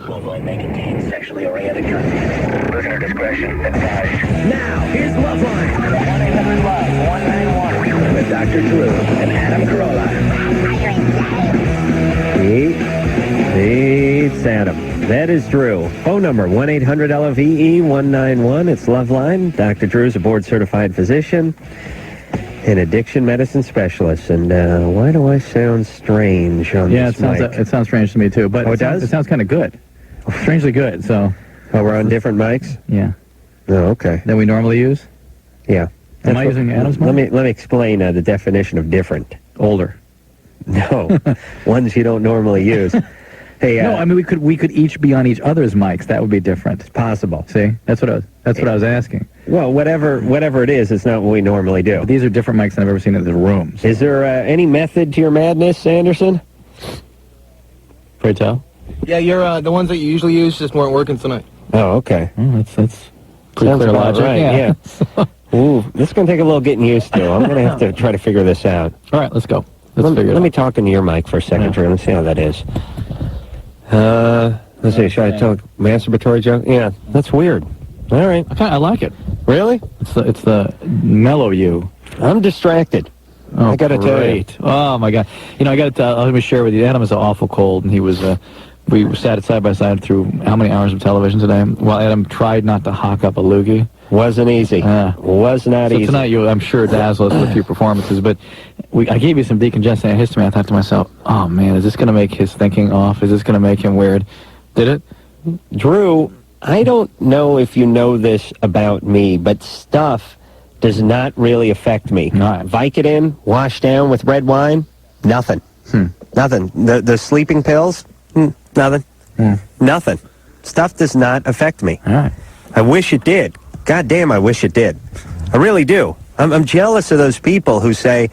Loveline may contain sexually oriented content. Listener discretion advised. Now, here's Loveline. 1-800-LOVE-191 with Dr. Drew and Adam Carolla. It's Adam. That is Drew. Phone number, 1-800-LOVE-191. It's Loveline. Dr. Drew's a board-certified physician and addiction medicine specialist. And why do I sound strange on this mic? Yeah, it sounds strange to me, too. But it does? It sounds kind of good. Strangely good, so... Oh, we're on different mics? Yeah. Oh, okay. That we normally use? Yeah. Am I using Adam's mic? Let me explain the definition of different. Older. No. Ones you don't normally use. Hey, no, I mean we could each be on each other's mics. That would be different. It's possible. See, that's what I was asking. Well, whatever it is, it's not what we normally do. But these are different mics than I've ever seen in the rooms. Is there any method to your madness, Anderson? Pray tell. Yeah, you're the ones that you usually use just weren't working tonight. Oh, okay. Oh, that's pretty Sounds clear about logic. right, yeah. Ooh, this is going to take a little getting used to. I'm going to have to try to figure this out. All right, let's go. Let me talk into your mic for a second, Drew. Let's see how that is. Let's see. Should I tell a masturbatory joke? Yeah, that's weird. All right. I like it. Really? It's the mellow you. I'm distracted. Oh, I got to tell you. Oh my God! You know, I got to tell. Let me share with you. Adam is an awful cold, and he was. We sat side by side through how many hours of television today? While Adam tried not to hawk up a loogie. Wasn't easy. Was not easy. So tonight you, I'm sure, dazzle us with your performances. But I gave you some decongestant antihistamine. I thought to myself, oh man, is this going to make his thinking off? Is this going to make him weird? Did it? Drew, I don't know if you know this about me, but stuff does not really affect me. No. Vicodin, washed down with red wine, nothing. Nothing. The sleeping pills, nothing. Nothing. Stuff does not affect me. All right. I wish it did. God damn, I wish it did. I really do. I'm jealous of those people who say,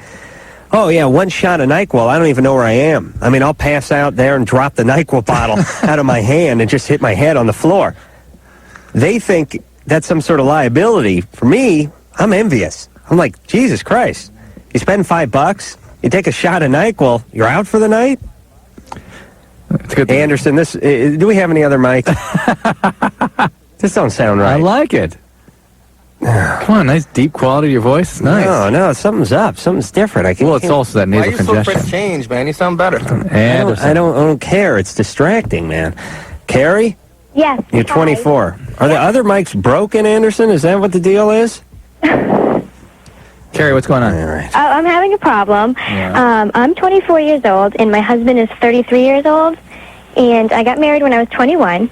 oh, yeah, one shot of NyQuil, I don't even know where I am. I mean, I'll pass out there and drop the NyQuil bottle out of my hand and just hit my head on the floor. They think that's some sort of liability. For me, I'm envious. I'm like, Jesus Christ. You spend $5, you take a shot of NyQuil, you're out for the night? It's good. Anderson, do we have any other mics? This don't sound right. I like it. Come on, nice deep quality of your voice. It's nice. No, something's up. Something's different. Well, it's also that Why are nasal you so afraid congestion. to change, man? You sound better. I don't care. It's distracting, man. Carrie? Yes. You're 24. Are the other mics broken, Anderson? Is that what the deal is? Carrie, what's going on? All right. I'm having a problem. Yeah. I'm 24 years old, and my husband is 33 years old, and I got married when I was 21.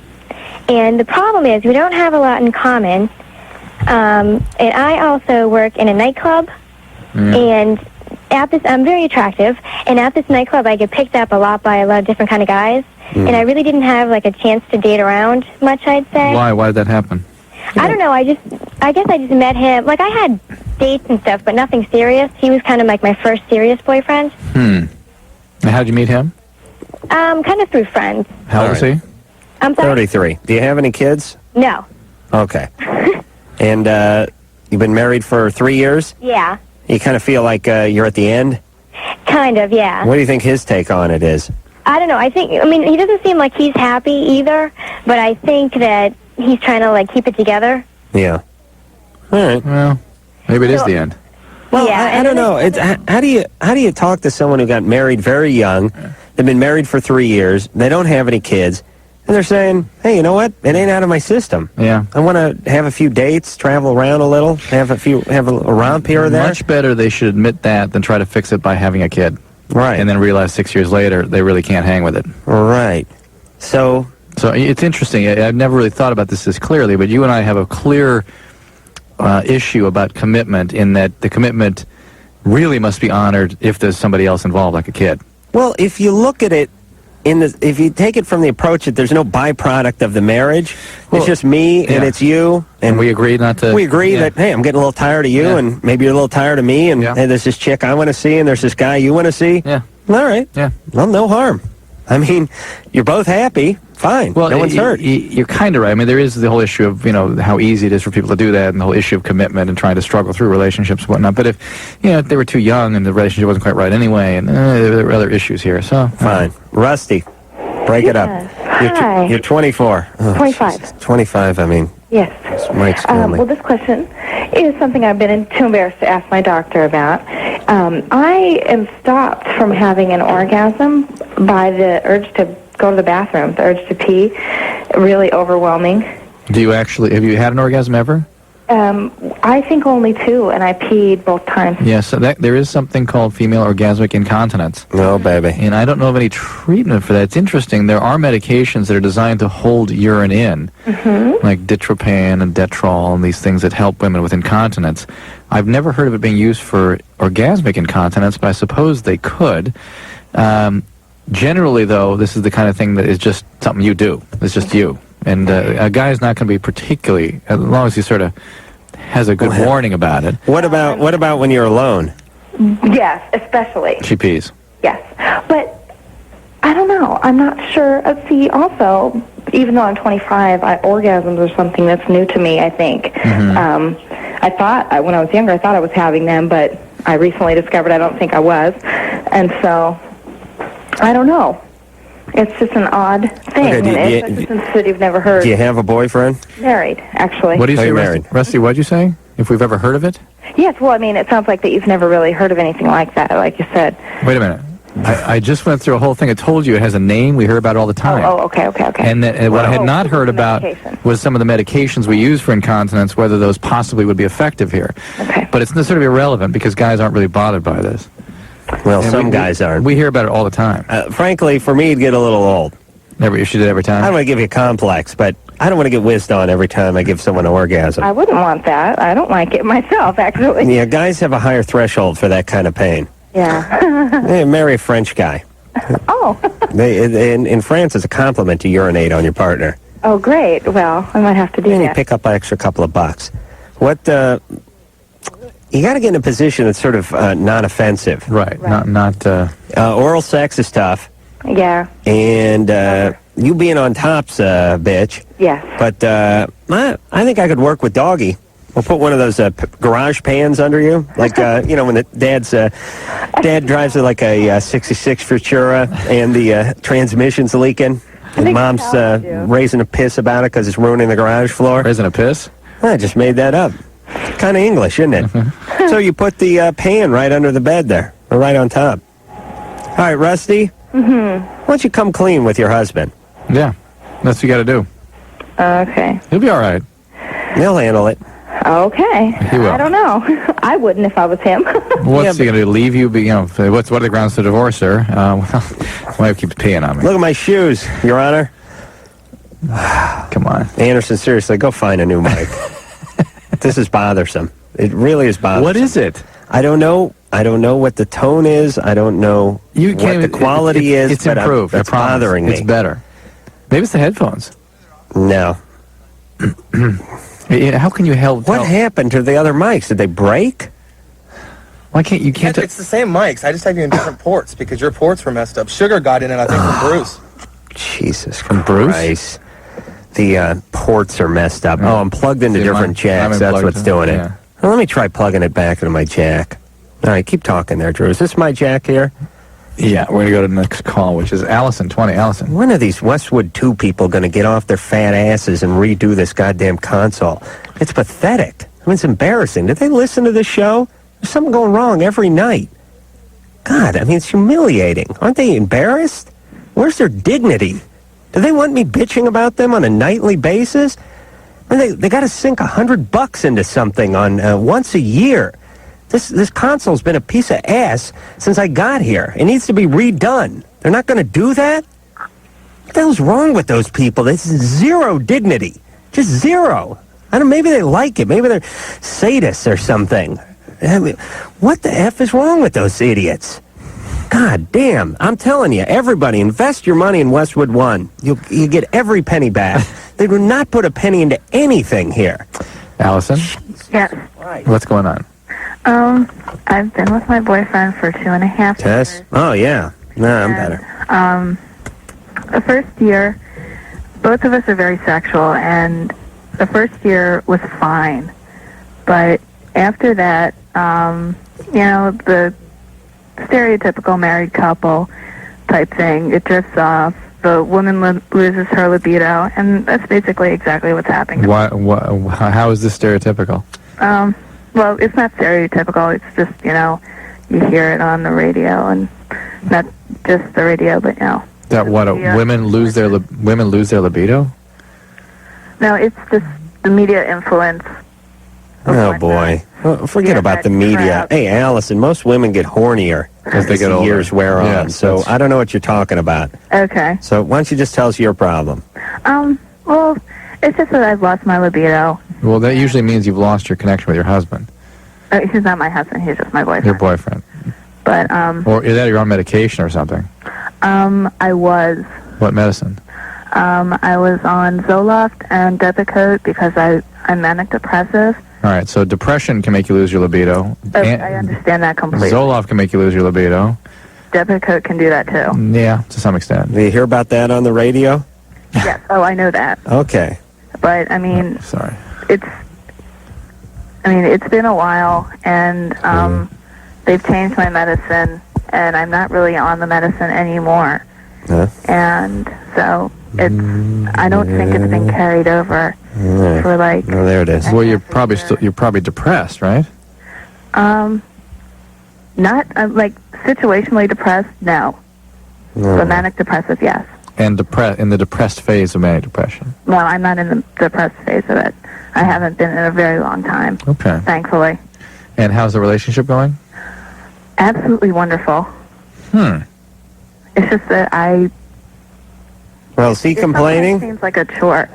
And the problem is we don't have a lot in common. And I also work in a nightclub, and I'm very attractive, and at this nightclub I get picked up a lot by a lot of different kind of guys, and I really didn't have like a chance to date around much, I'd say. Why? Why did that happen? I don't know. I guess I just met him. Like, I had dates and stuff, but nothing serious. He was kind of like my first serious boyfriend. And how'd you meet him? Kind of through friends. How old is he? I'm sorry? 33. Do you have any kids? No. Okay. And you've been married for 3 years? Yeah. You kind of feel like you're at the end? Kind of, yeah. What do you think his take on it is? I don't know. I mean, he doesn't seem like he's happy either, but I think that he's trying to, like, keep it together. Yeah. All right. Well, maybe it is the end. Well, Yeah, I don't know. It's how do you talk to someone who got married very young? They've been married for 3 years. They don't have any kids, and they're saying, "Hey, you know what? It ain't out of my system. Yeah. I want to have a few dates, travel around a little, have a romp here or there." Much better they should admit that than try to fix it by having a kid. Right. And then realize 6 years later they really can't hang with it. Right. So it's interesting. I've never really thought about this clearly, but you and I have a clear issue about commitment in that the commitment really must be honored if there's somebody else involved, like a kid. Well, if you look at it, if you take it from the approach that there's no byproduct of the marriage, it's just me and it's you. And we agree not to... We agree that, hey, I'm getting a little tired of you, and maybe you're a little tired of me, and hey, there's this chick I want to see, and there's this guy you want to see. Yeah. All right. Yeah. Well, no harm. I mean, you're both happy. Fine. Well, no one's hurt. You're kind of right. I mean, there is the whole issue of, how easy it is for people to do that, and the whole issue of commitment and trying to struggle through relationships and whatnot. But if, if they were too young and the relationship wasn't quite right anyway, and there were other issues here, so... Fine. Rusty, break it up. Hi. You're 24. Oh, 25. Jesus. 25, I mean. Yes. Mike's family. Well, this question is something I've been too embarrassed to ask my doctor about. I am stopped from having an orgasm by the urge to go to the bathroom, the urge to pee. Really overwhelming. Have you had an orgasm ever? I think only 2, and I peed both times. Yes, so there is something called female orgasmic incontinence. No, baby. And I don't know of any treatment for that. It's interesting. There are medications that are designed to hold urine in, like ditropan and Detrol and these things that help women with incontinence. I've never heard of it being used for orgasmic incontinence, but I suppose they could. Generally, though, this is the kind of thing that is just something you do. It's just you. And a guy's not going to be particularly, as long as he sort of has a good warning about it. What about when you're alone? Yes, especially. She pees. Yes. But I don't know. I'm not sure. See, also, even though I'm 25, orgasms are something that's new to me, I think. I thought, when I was younger, I thought I was having them, but I recently discovered I don't think I was. And so, I don't know. It's just an odd thing, Okay, especially since you've never heard. Do you have a boyfriend? Married, actually. What do you say, you're Rusty? married. Rusty, what'd you say? If we've ever heard of it? Yes, well, I mean, it sounds like that you've never really heard of anything like that, like you said. Wait a minute. I just went through a whole thing. I told you it has a name. We hear about it all the time. Oh, okay. And what I had not heard the about medication. was some of the medications we use for incontinence, whether those possibly would be effective here. Okay. But it's sort of irrelevant because guys aren't really bothered by this. Well, And some guys aren't. We hear about it all the time. Frankly, for me, it'd get a little old. You should do it every I don't time. want to give you a complex, but I don't want to get whizzed on every time I give someone an orgasm. I wouldn't want that. I don't like it myself, actually. Yeah, guys have a higher threshold for that kind of pain. Yeah. Hey, marry a French guy. Oh. In France, it's a compliment to urinate on your partner. Oh, great. Well, I might have to do And you that. pick up an extra couple of bucks. You got to get in a position that's sort of non-offensive. Right. Not. Oral sex is tough. Yeah. And you being on top's a bitch. Yes. But I think I could work with Doggy. We'll put one of those garage pans under you, like when the dad drives like a '66 Futura and the transmission's leaking, and mom's raising a piss about it because it's ruining the garage floor. Raising a piss? I just made that up. Kind of English, isn't it? So you put the pan right under the bed there, or right on top. All right, Rusty. Why don't you come clean with your husband? Yeah. That's what you got to do. Okay. He'll be all right. He'll handle it. Okay. He will. I don't know. I wouldn't if I was him. What's he going to do? Leave you? What are the grounds to divorce her? Wife keeps peeing on me. Look at my shoes, Your Honor. Come on. Anderson, seriously, go find a new mic. This is bothersome. It really is bothersome. What is it? I don't know. I don't know what the tone is. I don't know what the quality is. It's but improved. It's I promise. bothering me. It's better. Maybe it's the headphones. No. How can you help? What happened to the other mics? Did they break? Why can't you can't? It's the same mics. I just have you in different ports because your ports were messed up. Sugar got in it, I think, from Bruce. Jesus From Bruce? Christ. The ports are messed up. Oh, I'm plugged into See, different jacks. That's unplugged what's it. doing it. Yeah. Well, let me try plugging it back into my jack. All right, keep talking there, Drew. Is this my jack here? Yeah, we're gonna go to the next call, which is Allison. 20, Allison. When are these Westwood 2 people going to get off their fat asses and redo this goddamn console? It's pathetic. I mean, it's embarrassing. Did they listen to this show? There's something going wrong every night. God, I mean, it's humiliating. Aren't they embarrassed? Where's their dignity? Do they want me bitching about them on a nightly basis? I mean, they got to sink $100 into something on once a year. This console's been a piece of ass since I got here. It needs to be redone. They're not going to do that? What the hell's wrong with those people? There's zero dignity. Just zero. I don't know, maybe they like it. Maybe they're sadists or something. I mean, what the F is wrong with those idiots? God damn. I'm telling you, everybody, invest your money in Westwood One. You get every penny back. They do not put a penny into anything here. Allison, Yes. what's going on? I've been with my boyfriend for 2.5 Tess? years. Oh, yeah. No, I'm better. The first year, both of us are very sexual, and the first year was fine. But after that, the stereotypical married couple type thing, it drifts off, the woman loses her libido, and that's basically exactly what's happening. How is this stereotypical? Well, it's not stereotypical. It's just, you hear it on the radio, and not just the radio, but, That women lose their libido? No, it's just the media influence. Oh, boy. Well, forget about the media. Hey, Allison, most women get hornier as they get older. Years wear on. Yes, so I don't know what you're talking about. Okay. So why don't you just tell us your problem? Well, it's just that I've lost my libido. Well, that usually means you've lost your connection with your husband. He's not my husband. He's just my boyfriend. Your boyfriend. But, Or is that you're on medication or something? I was. What medicine? I was on Zoloft and Depakote because I'm manic depressive. All right, so depression can make you lose your libido. I understand that completely. Zoloft can make you lose your libido. Depakote can do that too. Yeah, to some extent. Do you hear about that on the radio? Yes. Oh, I know that. Okay. But I mean, Sorry. it's been a while, and they've changed my medicine, and I'm not really on the medicine anymore. And so I don't think it's been carried over for like. Oh, there it is. Well, you're probably depressed, right? Not like situationally depressed, no. But manic depressive, yes. And in the depressed phase of manic depression. Well, I'm not in the depressed phase of it. I haven't been in a very long time. Okay. Thankfully. And how's the relationship going? Absolutely wonderful. It's just that Well, is he complaining? It seems like a chore.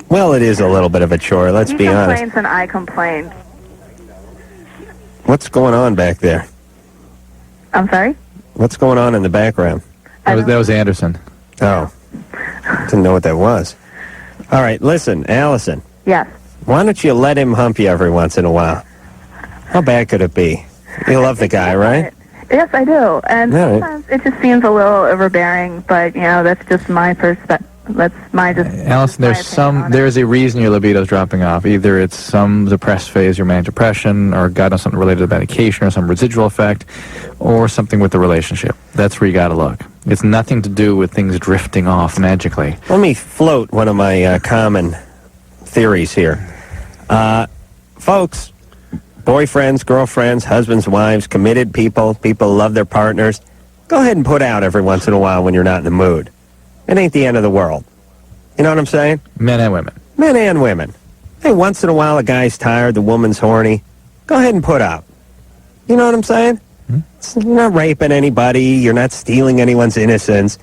Well, it is a little bit of a chore, let's be honest. He complains and I complain. What's going on back there? I'm sorry? What's going on in the background? That was Anderson. Oh. Didn't know what that was. All right, listen, Allison. Yes. Why don't you let him hump you every once in a while? How bad could it be? You love the guy, right? Yes, I do. And All right. sometimes it just seems a little overbearing, but, that's just my perspective. That's my just... Allison, there's a reason your libido's dropping off. Either it's some depressed phase, your manic depression, or God knows something related to medication, or some residual effect, or something with the relationship. That's where you got to look. It's nothing to do with things drifting off magically. Let me float one of my common theories here. Folks, boyfriends, girlfriends, husbands, wives, committed people who love their partners, go ahead and put out every once in a while when you're not in the mood. It ain't the end of the world. You know what I'm saying? Men and women. Men and women. Hey, once in a while a guy's tired, the woman's horny. Go ahead and put out. You know what I'm saying? You're not raping anybody. You're not stealing anyone's innocence.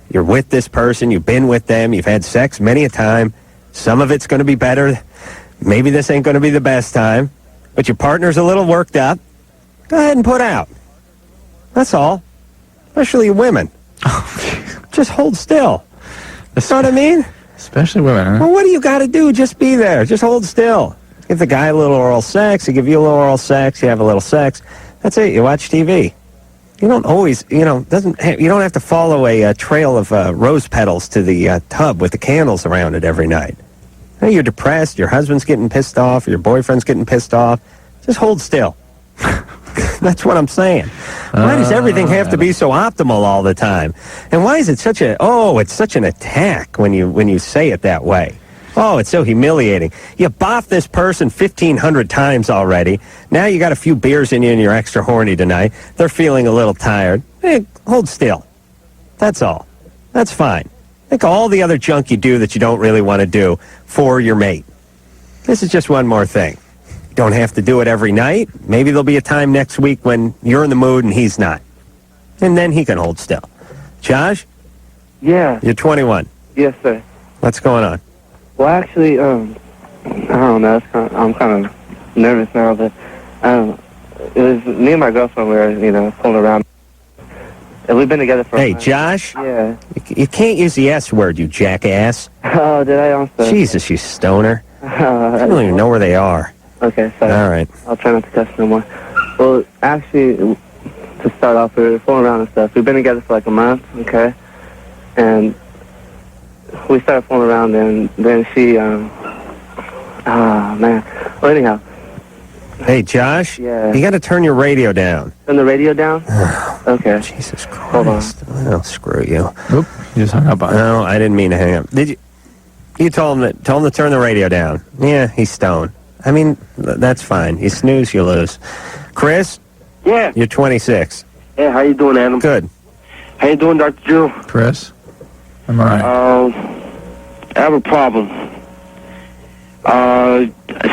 You're with this person. You've been with them. You've had sex many a time. Some of it's going to be better. Maybe this ain't going to be the best time. But your partner's a little worked up. Go ahead and put out. That's all. Especially women. Just hold still. You know what I mean? Especially women, huh? Well, what do you got to do? Just be there. Just hold still. Give the guy a little oral sex. He give you a little oral sex. You have a little sex. That's it. You watch TV. You don't always, you don't have to follow a trail of rose petals to the tub with the candles around it every night. Hey, you're depressed. Your husband's getting pissed off. Your boyfriend's getting pissed off. Just hold still. That's what I'm saying. Why does everything have to be so optimal all the time? And why is it such an attack when you say it that way? Oh, it's so humiliating. You boffed this person 1,500 times already. Now you got a few beers in you and you're extra horny tonight. They're feeling a little tired. Hey, hold still. That's all. That's fine. Think of all the other junk you do that you don't really want to do for your mate. This is just one more thing. You don't have to do it every night. Maybe there'll be a time next week when you're in the mood and he's not. And then he can hold still. Josh? Yeah. You're 21. Yes, sir. What's going on? Well, actually, I don't know. I'm kind of nervous now, but it was me and my girlfriend. We were, pulling around, and we've been together for. Hey, Josh. Yeah. You can't use the S word, you jackass. Oh, did I also? Jesus, you stoner. I don't even know where they are. Okay, sorry. All right. I'll try not to cuss no more. Well, actually, to start off, we were fooling around and stuff. We've been together for like a month, okay? And we started fooling around, and then she, man. Well, anyhow. Hey, Josh? Yeah. You got to turn your radio down. Turn the radio down? Okay. Jesus Christ. Hold on. Oh, screw you. Oop, you just hung up on it. No, I didn't mean to hang up. Did you? You told him to turn the radio down. Yeah, he's stoned. I mean, that's fine. You snooze, you lose. Chris, Yeah. you're 26. Hey, how you doing, Adam? Good. How you doing, Dr. Drew? Chris? I'm all right. I have a problem.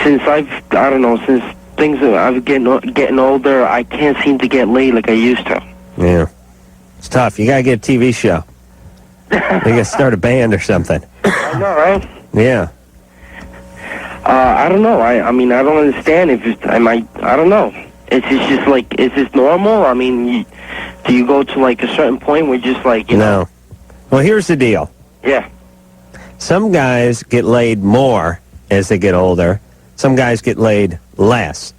Since things I've getting older, I can't seem to get laid like I used to. Yeah. It's tough. You got to get a TV show. You got to start a band or something. I know, right? Yeah. I don't know. I mean, I don't understand if it's, I don't know. It's just like, is this normal? I mean, do you go to like a certain point where just like, you know? No. Well, here's the deal. Yeah. Some guys get laid more as they get older. Some guys get laid less.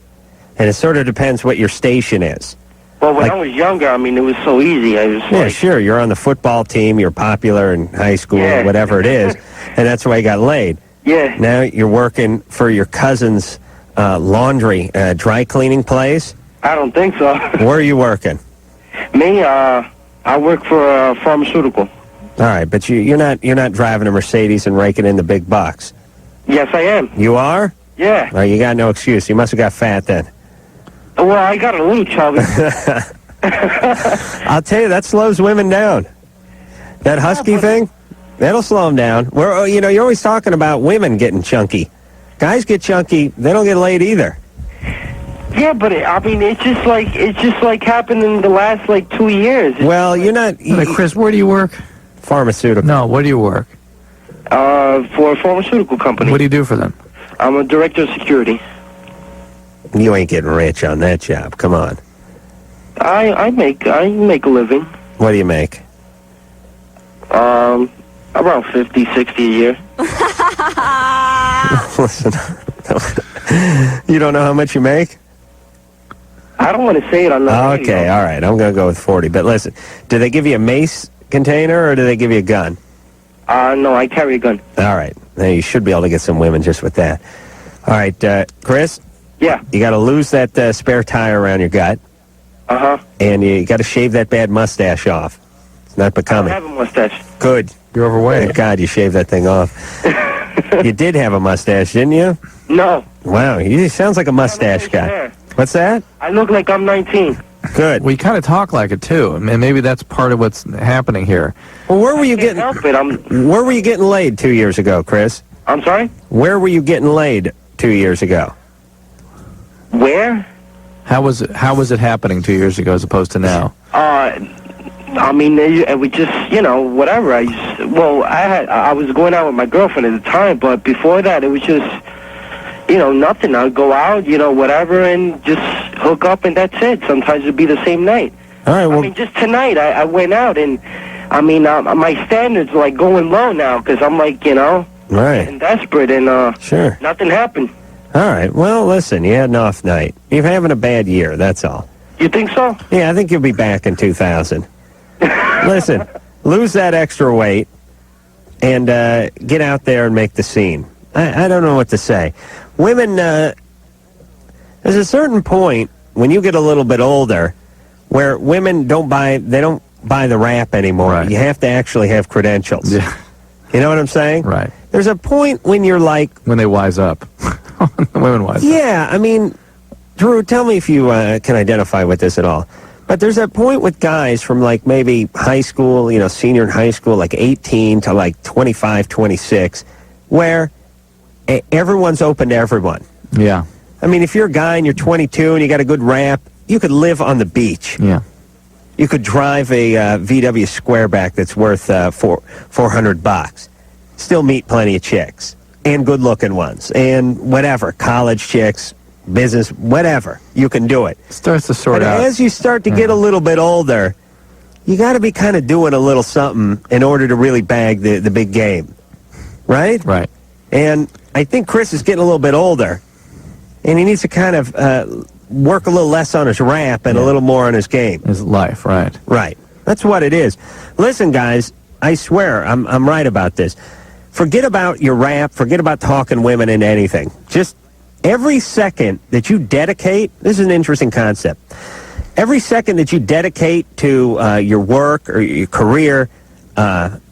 And it sort of depends what your station is. Well, when I was younger, I mean, it was so easy. I was Yeah, sure. You're on the football team. You're popular in high school, Yeah. whatever it is. And that's why you got laid. Yeah. Now you're working for your cousin's laundry dry cleaning place. I don't think so. Where are you working? Me, I work for a pharmaceutical. All right, but you're not driving a Mercedes and raking in the big bucks. Yes, I am. You are? Yeah. Oh, you got no excuse. You must have got fat then. Well, I got a little chubby. I'll tell you, that slows women down. That husky thing, that'll slow them down. You're always talking about women getting chunky. Guys get chunky, they don't get laid either. Yeah, but it's just like happened in the last like 2 years. Well, you're not. Chris, where do you work? Pharmaceutical. No, where do you work? For a pharmaceutical company. What do you do for them? I'm a director of security. You ain't getting rich on that job. Come on. I make a living. What do you make? Around 50, 60 a year. Listen, you don't know how much you make? I don't want to say it on the radio. Okay, all right. I'm going to go with 40. But listen, do they give you a mace container or do they give you a gun? No, I carry a gun. All right. Now, you should be able to get some women just with that. All right, Chris? Yeah. You got to lose that spare tire around your gut. Uh-huh. And you got to shave that bad mustache off. It's not becoming. I have a mustache. Good. You're overweight. Thank God you shaved that thing off. You did have a mustache, didn't you? No. Wow, he sounds like a mustache guy. Hair. What's that? I look like I'm 19. Good. We kind of talk like it too, and maybe that's part of what's happening here. Well, where were you Can't getting? help it. Where were you getting laid 2 years ago, Chris? I'm sorry? Where were you getting laid 2 years ago? Where? How was it happening 2 years ago as opposed to now? I mean, it was just, whatever. I was going out with my girlfriend at the time, but before that, it was just, nothing. I'd go out, whatever, and just hook up, and that's it. Sometimes it'd be the same night. All right, well, I mean, just tonight, I went out, and, my standards are, like, going low now, because I'm, like, right. and desperate, and, Sure. nothing happened. All right. Well, listen, you had an off night. You're having a bad year, that's all. You think so? Yeah, I think you'll be back in 2000. Listen, lose that extra weight and get out there and make the scene. I don't know what to say. Women, there's a certain point when you get a little bit older where women don't buy the rap anymore. Right. You have to actually have credentials. Yeah. You know what I'm saying? Right. There's a point when you're like... When they wise up. Women wise up. Yeah, I mean, Drew, tell me if you can identify with this at all. But there's that point with guys from like maybe high school, senior in high school, like 18 to like 25, 26, where everyone's open to everyone. Yeah. I mean, if you're a guy and you're 22 and you got a good rap, you could live on the beach. Yeah. You could drive a VW Squareback that's worth $400. Still meet plenty of chicks and good-looking ones and whatever, college chicks, business, whatever. You can do it. Starts to sort But out. as you start to get a little bit older, you got to be kind of doing a little something in order to really bag the big game, right? Right. And I think Chris is getting a little bit older, and he needs to kind of work a little less on his rap and a little more on his game. His life, right. Right. That's what it is. Listen, guys, I swear I'm right about this. Forget about your rap. Forget about talking women into anything. Just every second that you dedicate, this is an interesting concept. every second that you dedicate to your work or your career,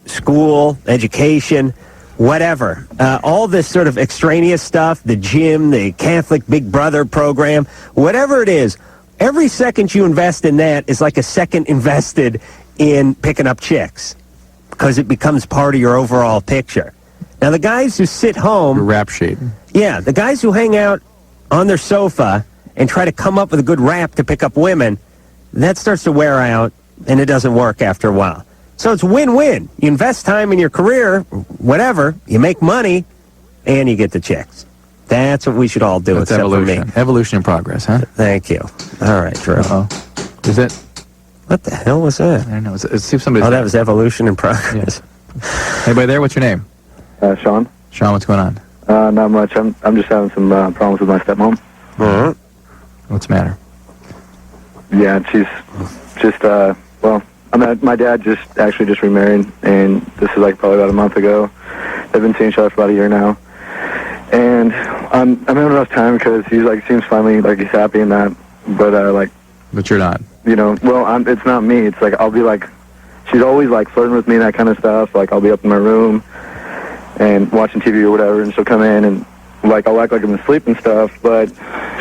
school, education, whatever, all this sort of extraneous stuff, the gym, the Catholic Big Brother program, whatever it is, every second you invest in that is like a second invested in picking up chicks because it becomes part of your overall picture. Now, the guys who sit home... Your rap sheet. Yeah, the guys who hang out on their sofa and try to come up with a good rap to pick up women, that starts to wear out, and it doesn't work after a while. So it's win-win. You invest time in your career, whatever, you make money, and you get the chicks. That's what we should all do, That's except evolution. for me. Evolution in progress, huh? Thank you. All right, Drew. Uh-oh. Is it? What the hell was that? I don't know. Let's see if somebody's... Oh, that was evolution in progress. Yeah. Anybody there? What's your name? Sean. Sean, what's going on? Not much. I'm just having some problems with my stepmom. What's the matter? Yeah, she's just, well, my dad just remarried, and this is like probably about a month ago. They've been seeing each other for about a year now. And I'm having a rough time because he's like, seems finally like he's happy in that, but But you're not. You know, well, it's not me. It's like, I'll be like, she's always like flirting with me and that kind of stuff. Like, I'll be up in my room and watching TV or whatever, and she'll come in and like, I'll act like I'm asleep and stuff, but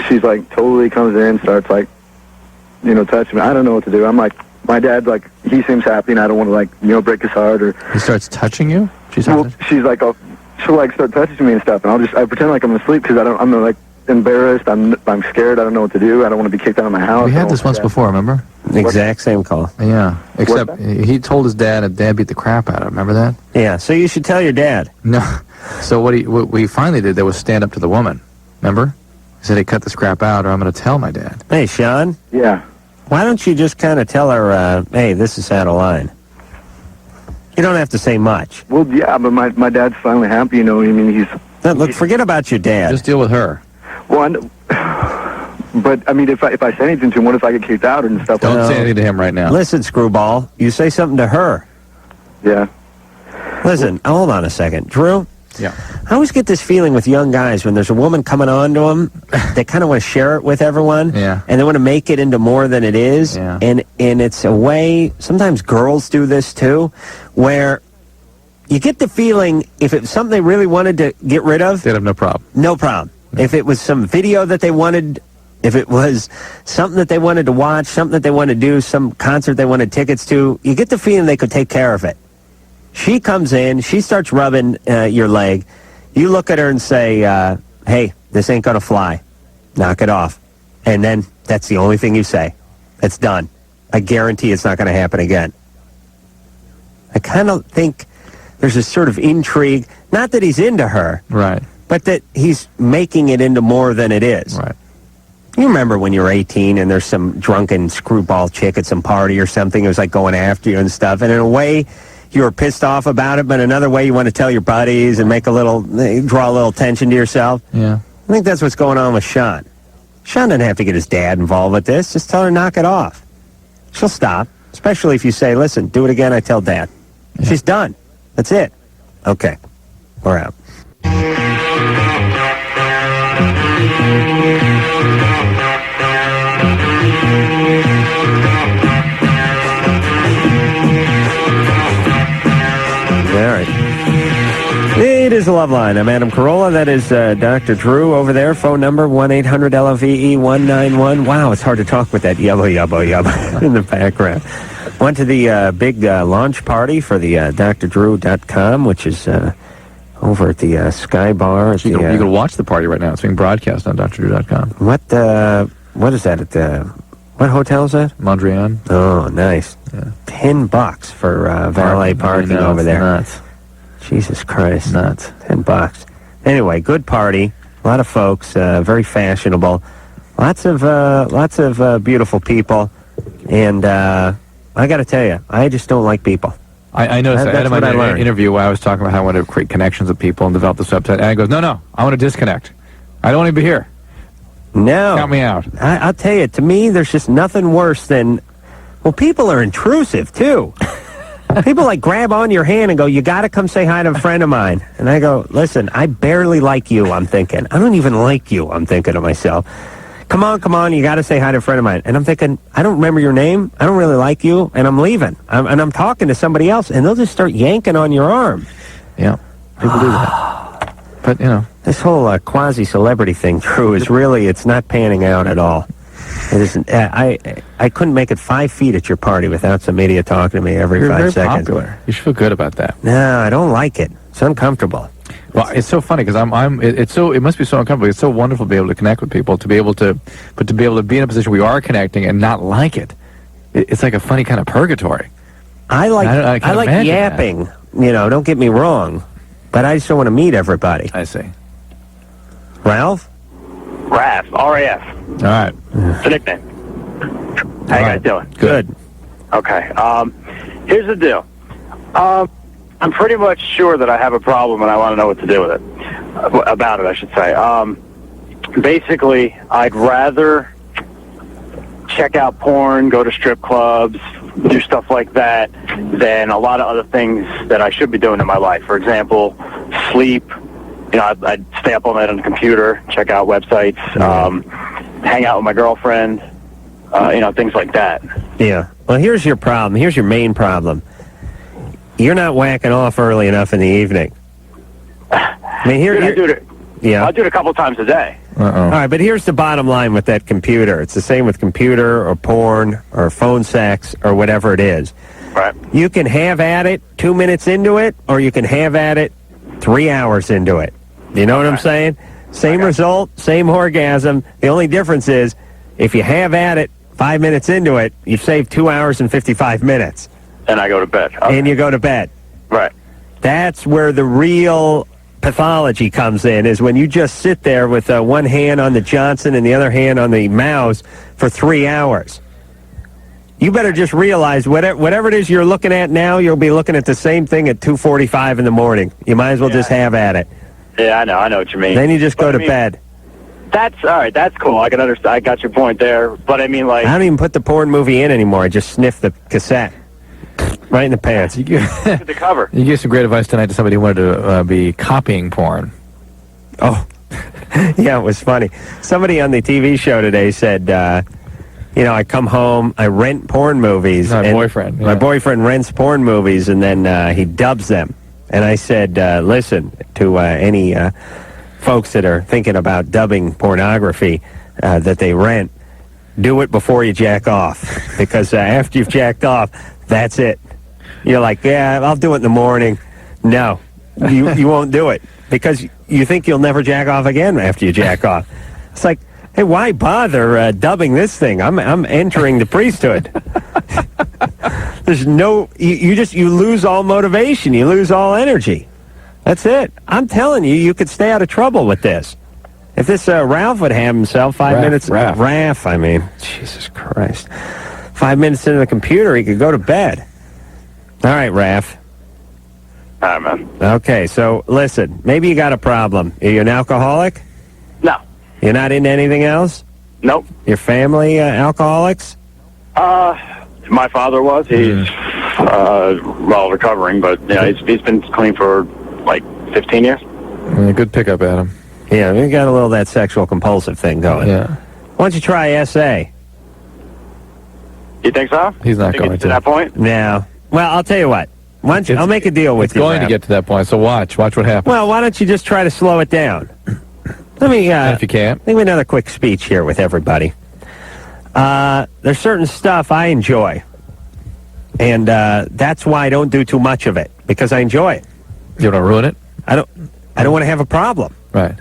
she's like totally comes in, starts like, you know, touching me. I don't know what to do. I'm like, my dad, like, he seems happy, and I don't want to, like, you know, break his heart or... He starts touching you? She's like, she'll like start touching me and stuff, and I pretend like I'm asleep because I'm like embarrassed. I'm scared. I don't know what to do. I don't want to be kicked out of my house. We had this once before, remember? The exact same call. Yeah, except he told his dad, and Dad beat the crap out of him. Remember that? Yeah, so you should tell your dad. No. So what we finally did there was stand up to the woman. Remember? He said, "Hey, cut this crap out, or I'm going to tell my dad." Hey, Sean. Yeah. Why don't you just kind of tell her, hey, this is out of line? You don't have to say much. Well, yeah, but my dad's finally happy, you know. I mean, Look, forget about your dad. Just deal with her. Well, but, I mean, if I say anything to him, what if I get kicked out and stuff? Don't say anything to him right now. Listen, screwball, you say something to her. Yeah. Listen, hold on a second. Drew? Yeah. I always get this feeling with young guys when there's a woman coming on to them, they kind of want to share it with everyone. Yeah. And they want to make it into more than it is. Yeah. And it's a way, sometimes girls do this too, where you get the feeling if it was something they really wanted to get rid of, They'd have no problem. no problem. If it was some video that they wanted, if it was something that they wanted to watch, something that they wanted to do, some concert they wanted tickets to, you get the feeling they could take care of it. She comes in, she starts rubbing your leg. You look at her and say, hey, this ain't going to fly. Knock it off. And then that's the only thing you say. It's done. I guarantee it's not going to happen again. I kind of think there's a sort of intrigue, not that he's into her, Right. but that he's making it into more than it is. Right. You remember when you were 18 and there's some drunken screwball chick at some party or something who was like going after you and stuff, and in a way you were pissed off about it, but another way you want to tell your buddies and draw a little attention to yourself. Yeah. I think that's what's going on with Sean. Sean doesn't have to get his dad involved with this. Just tell her to knock it off. She'll stop, especially if you say, listen, do it again, I tell Dad. Yeah. She's done. That's it. Okay. We're out. All right. It is the Loveline. I'm Adam Carolla. That is Dr. Drew over there. Phone number 1-800-LOVE-191. Wow, it's hard to talk with that yubba, yubba, yubba in the background. Went to the big launch party for the drdrew.com, which is over at the Sky Bar. You can watch the party right now. It's being broadcast on drdrew.com. What is that at the... What hotel is that? Mondrian. Oh, nice. Yeah. $10 for valet parking over there. Nuts. Jesus Christ. Nuts. $10. Anyway, good party. A lot of folks, very fashionable. Lots of beautiful people. And I got to tell you, I just don't like people. I noticed that. I had an interview where I was talking about how I want to create connections with people and develop this website. And I goes, no, I want to disconnect. I don't want to be here. No. Count me out. I'll tell you, to me, there's just nothing worse than... Well, people are intrusive, too. People, like, grab on your hand and go, you got to come say hi to a friend of mine. And I go, listen, I barely like you, I'm thinking. I don't even like you, I'm thinking to myself. come on, you got to say hi to a friend of mine. And I'm thinking, I don't remember your name. I don't really like you, and I'm leaving. And I'm talking to somebody else, and they'll just start yanking on your arm. Yeah, people do that. But, This whole quasi-celebrity thing, Drew, is really, it's not panning out at all. It isn't. I couldn't make it 5 feet at your party without some idiot talking to me every you're 5 very seconds. popular. You should feel good about that. No, I don't like it. It's uncomfortable. Well, it's so funny because it must be so uncomfortable. It's so wonderful to be able to connect with people, to be able to be in a position where you are connecting and not like it. It's like a funny kind of purgatory. I like yapping. That. Don't get me wrong, but I just don't want to meet everybody. I see. Ralph? RAF, R-A-F. All right. It's a nickname. How you guys doing? Good. Okay. Here's the deal. I'm pretty much sure that I have a problem and I want to know what to do with it. About it, I should say. Basically, I'd rather check out porn, go to strip clubs, do stuff like that, than a lot of other things that I should be doing in my life. For example, sleep. I'd stay up all night on the computer, check out websites, hang out with my girlfriend, things like that. Yeah. Well, here's your problem. Here's your main problem. You're not whacking off early enough in the evening. I mean, I do it. Yeah. I'll do it a couple times a day. All right, but here's the bottom line with that computer. It's the same with computer or porn or phone sex or whatever it is. Right. You can have at it 2 minutes into it, or you can have at it 3 hours into it. You know what I'm saying? Same result, same orgasm. The only difference is if you have at it 5 minutes into it, you've saved 2 hours and 55 minutes. And I go to bed. Okay. And you go to bed. Right. That's where the real pathology comes in, is when you just sit there with one hand on the Johnson and the other hand on the mouse for 3 hours. You better just realize whatever it is you're looking at now, you'll be looking at the same thing at 2:45 in the morning. You might as well just have at it. Yeah, I know what you mean. Then you just go to bed. That's all right. That's cool. I can understand. I got your point there. But I mean, like, I don't even put the porn movie in anymore. I just sniff the cassette right in the pants. look at the cover. You gave some great advice tonight to somebody who wanted to be copying porn. Oh, yeah, it was funny. Somebody on the TV show today said, I come home, I rent porn movies. My boyfriend. My boyfriend rents porn movies, and then he dubs them. And I said, listen, to any folks that are thinking about dubbing pornography that they rent, do it before you jack off. Because after you've jacked off, that's it. You're like, yeah, I'll do it in the morning. No, you won't do it. Because you think you'll never jack off again after you jack off. It's like, hey, why bother dubbing this thing? I'm entering the priesthood. There's no, you lose all motivation. You lose all energy. That's it. I'm telling you, you could stay out of trouble with this. If this Ralph would have himself 5 minutes, Raph, I mean, Jesus Christ. 5 minutes into the computer, he could go to bed. All right, Raph. All right, man. Okay, so listen, maybe you got a problem. Are you an alcoholic? No. You're not into anything else? Nope. Your family alcoholics? My father was. He's recovering, but yeah, he's been clean for like 15 years. Good pickup, Adam. Yeah, you got a little of that sexual compulsive thing going. Yeah. Why don't you try SA? You think so? He's not going to that point. No. Well, I'll tell you what. Why don't you, I'll make a deal with you. It's going to get to that point, so watch what happens. Well, why don't you just try to slow it down? Let me, if you can't. Give me another quick speech here with everybody. There's certain stuff I enjoy, and that's why I don't do too much of it, because I enjoy it. You don't ruin it? I don't want to have a problem. Right.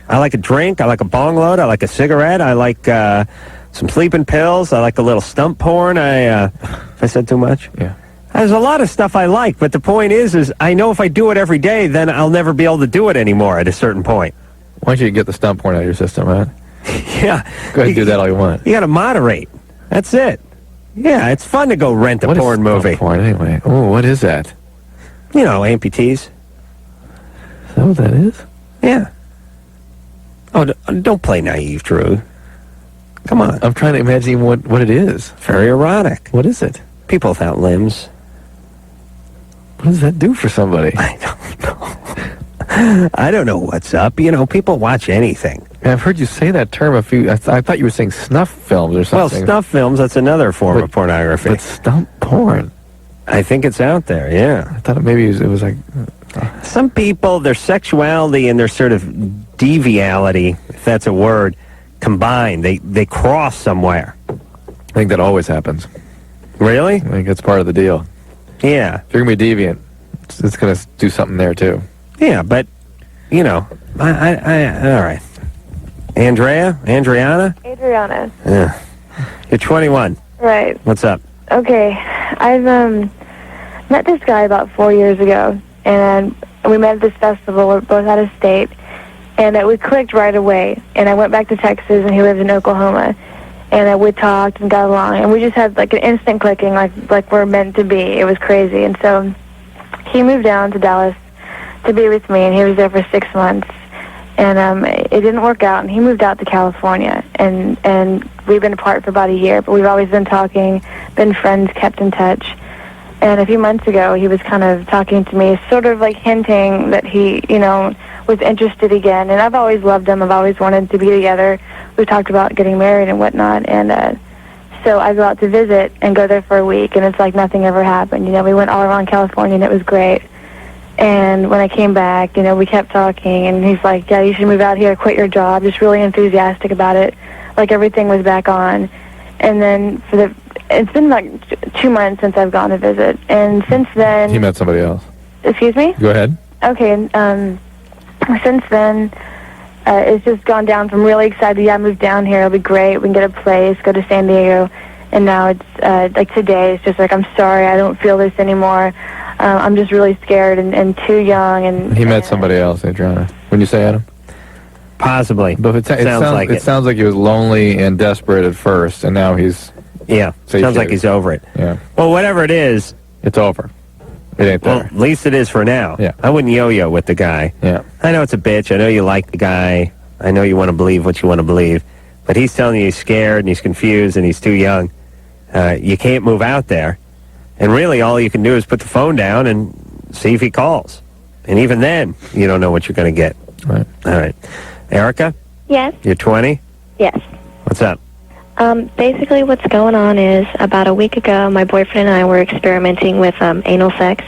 I like a drink. I like a bong load. I like a cigarette. I like some sleeping pills. I like a little stump porn. If I said too much? Yeah. There's a lot of stuff I like, but the point is I know if I do it every day, then I'll never be able to do it anymore at a certain point. Why don't you get the stump porn out of your system, man? Yeah. Go ahead and do that all you want. You got to moderate. That's it. Yeah, it's fun to go rent a porn movie. Porn anyway? Oh, what is that? You know, amputees. Is that what that is? Yeah. Oh, don't play naive, Drew. Come on. I'm trying to imagine what it is. Very erotic. What is it? People without limbs. What does that do for somebody? I don't know. I don't know what's up. You know, people watch anything. I've heard you say that term a few. I thought you were saying snuff films or Well, something. snuff films, that's another form of pornography. But stump porn. I think it's out there, yeah. I thought maybe it was like... Some people, their sexuality and their sort of deviality, if that's a word, combine. They cross somewhere. I think that always happens. Really? I think that's part of the deal. Yeah. If you're going to be deviant, it's going to do something there, too. Yeah, but, you know, all right. Adriana? Adriana. Yeah. You're 21. Right. What's up? Okay. I've met this guy about 4 years ago, and we met at this festival. We're both out of state, and we clicked right away. And I went back to Texas, and he lives in Oklahoma. And we talked and got along, and we just had like an instant clicking, like we're meant to be. It was crazy. And so he moved down to Dallas to be with me, and he was there for 6 months. And it didn't work out, and he moved out to California. And we've been apart for about a year, but we've always been talking, been friends, kept in touch. And a few months ago, he was kind of talking to me, sort of like hinting that he, you know, was interested again. And I've always loved him. I've always wanted to be together. We talked about getting married and whatnot. And so I go out to visit and go there for a week, and it's like nothing ever happened. You know, we went all around California, and it was great. And when I came back, you know, we kept talking, and he's like, yeah, you should move out here, quit your job, just really enthusiastic about it, like everything was back on. And then it's been like 2 months since I've gone to visit, and since then... He met somebody else. Excuse me? Go ahead. Okay, since then, it's just gone down from really excited, yeah, I moved down here, it'll be great, we can get a place, go to San Diego, and now it's, like today, it's just like, I'm sorry, I don't feel this anymore. I'm just really scared and too young. And he met somebody else, Adriana. When you say Adam? Possibly. But it sounds like he was lonely and desperate at first, and now he's... Yeah, sounds like he's over it. Yeah. Well, whatever it is... It's over. It ain't there. Well, at least it is for now. Yeah. I wouldn't yo-yo with the guy. Yeah. I know it's a bitch. I know you like the guy. I know you want to believe what you want to believe. But he's telling you he's scared and he's confused and he's too young. You can't move out there. And really, all you can do is put the phone down and see if he calls. And even then, you don't know what you're going to get. Right. All right. Erica? Yes. You're 20? Yes. What's up? Basically what's going on is about a week ago, my boyfriend and I were experimenting with anal sex.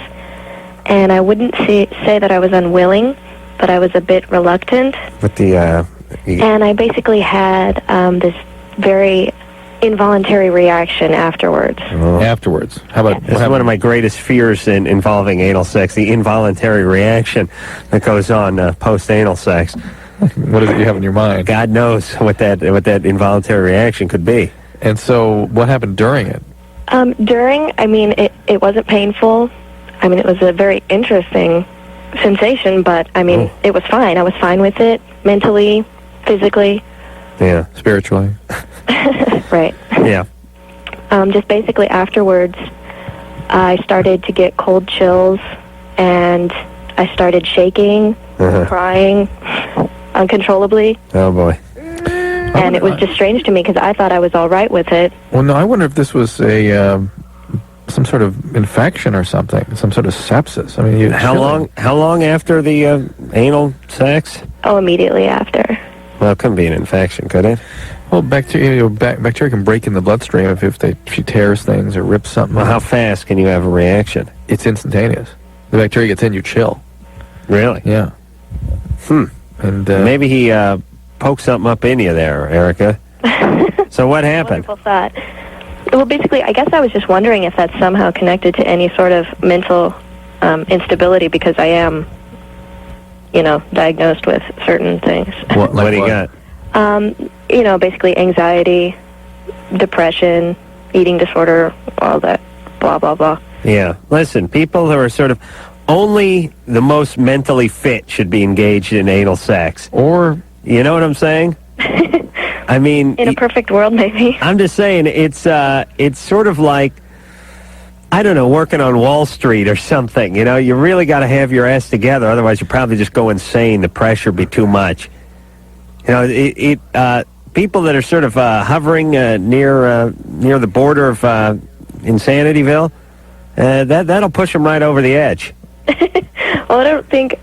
And I wouldn't say that I was unwilling, but I was a bit reluctant. With the... And I basically had this very involuntary reaction afterwards. Afterwards? How about... This is one of my greatest fears involving anal sex, the involuntary reaction that goes on post-anal sex. What is it you have in your mind? God knows what that involuntary reaction could be. And so, what happened during it? During, I mean, it wasn't painful. I mean, it was a very interesting sensation, but, I mean, it was fine. I was fine with it, mentally, physically. Yeah. Spiritually. Right. Yeah. Just basically afterwards, I started to get cold chills, and I started shaking, crying uncontrollably. Oh, boy. And it was just strange to me because I thought I was all right with it. Well, no, I wonder if this was some sort of infection or something, some sort of sepsis. I mean, How long after the anal sex? Oh, immediately after. Well, it couldn't be an infection, could it? Well, bacteria can break in the bloodstream if she tears things or rips something. Well, how fast can you have a reaction? It's instantaneous. The bacteria gets in, you chill. Really? Yeah. And maybe he poked something up in you there, Erica. So what happened? Wonderful thought. Well, basically, I guess I was just wondering if that's somehow connected to any sort of mental instability, because I am, diagnosed with certain things. What do you got? Basically anxiety, depression, eating disorder, all that, blah, blah, blah. Yeah. Listen, people who are sort of only the most mentally fit should be engaged in anal sex. Or... You know what I'm saying? I mean... In a perfect world, maybe. I'm just saying, it's sort of like, I don't know, working on Wall Street or something. You really got to have your ass together, otherwise you probably just go insane. The pressure be too much. People that are sort of hovering near the border of Insanityville, that'll push them right over the edge. Well, I don't think...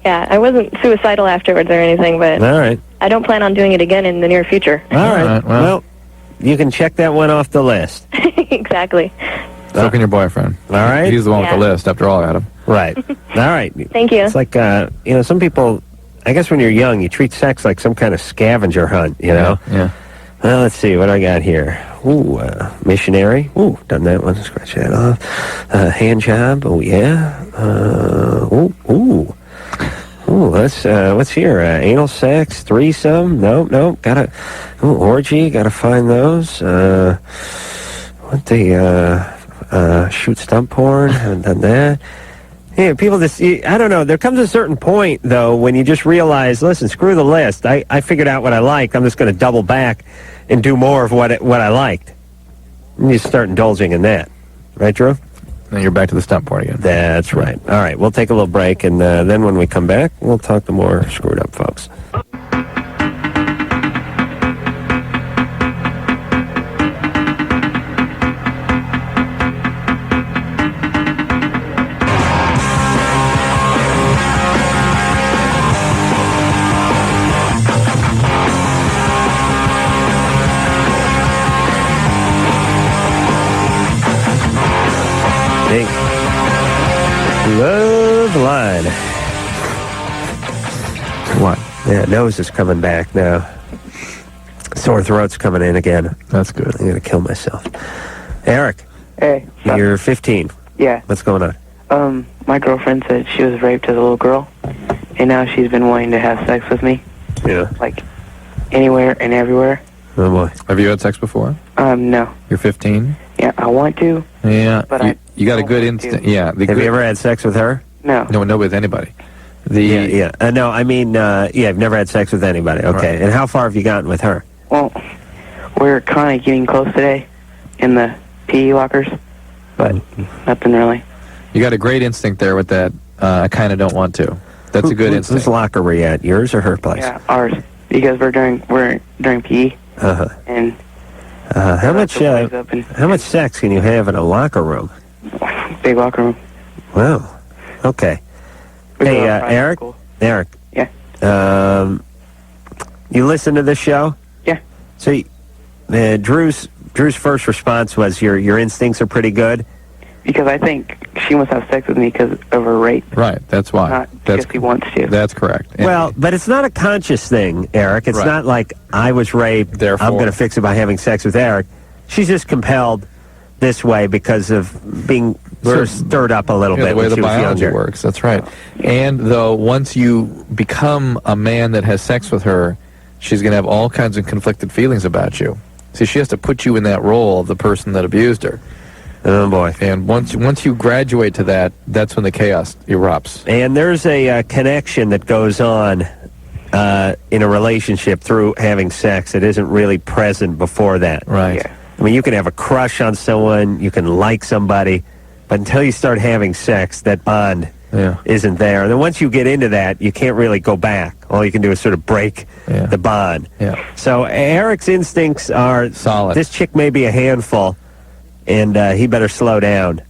Yeah, I wasn't suicidal afterwards or anything, but all right. I don't plan on doing it again in the near future. All right. Well, you can check that one off the list. Exactly. So can your boyfriend. All right. He's the one with Yeah. the list, after all, Adam. Right. All right. Thank you. It's like, some people, I guess when you're young, you treat sex like some kind of scavenger hunt, you know? Yeah. Well, let's see. What do I got here? Ooh, missionary. Ooh, done that one. Scratch that off. Hand job. Oh, yeah. Ooh. What's here? Anal sex, threesome. No. Gotta. Ooh, orgy. Gotta find those. Shoot stump porn. Haven't done that. Yeah, people just, I don't know. There comes a certain point, though, when you just realize, listen, screw the list. I figured out what I like. I'm just going to double back and do more of what I liked. And you start indulging in that. Right, Drew? Then you're back to the stump porn again. That's right. All right, we'll take a little break, and then when we come back, we'll talk to more screwed up folks. Loveline. What? Yeah, nose is coming back now. Sore throat's coming in again. That's good. I'm going to kill myself. Eric, Hey. you're 15. Yeah. What's going on? My girlfriend said she was raped as a little girl, and now she's been wanting to have sex with me, Yeah. like, anywhere and everywhere. Oh, boy. Have you had sex before? No. You're 15? Yeah, I want to. Yeah. But you got a don't good want to. instinct. Yeah. Have you ever had sex with her? No. No, with anybody. Yeah. No, I mean, I've never had sex with anybody. Okay. Right. And how far have you gotten with her? Well, we're kind of getting close today in the PE lockers, but nothing really. You got a great instinct there with that. I kind of don't want to. That's a good instinct. Whose locker were you at? Yours or her place? Yeah, ours, because we're during PE, Uh-huh. and How much up in how much sex can you have in a locker room? big locker room. Wow. Okay. We Hey, go to private Eric? school. Eric. Yeah. You listen to this show? Yeah. So, Drew's first response was your instincts are pretty good. Because I think she must have sex with me because of her rape, Right. That's why. not because he wants to. That's correct. And Well, but it's not a conscious thing, Eric. It's Right. not like I was raped, Therefore- I'm going to fix it by having sex with Eric. She's just compelled this way because of being sort of stirred up a little Yeah, bit the way when the she was biology younger. works. That's right. And though once you become a man that has sex with her, she's going to have all kinds of conflicted feelings about you. See, she has to put you in that role of the person that abused her. Oh, boy. And once you graduate to that, that's when the chaos erupts. And there's a connection that goes on in a relationship through having sex that isn't really present before that. Right. Yeah. I mean, you can have a crush on someone, you can like somebody, but until you start having sex, that bond Yeah. isn't there. And then once you get into that, you can't really go back. All you can do is sort of break Yeah. the bond. Yeah. So Eric's instincts are Solid. This chick may be a handful, and he better slow down.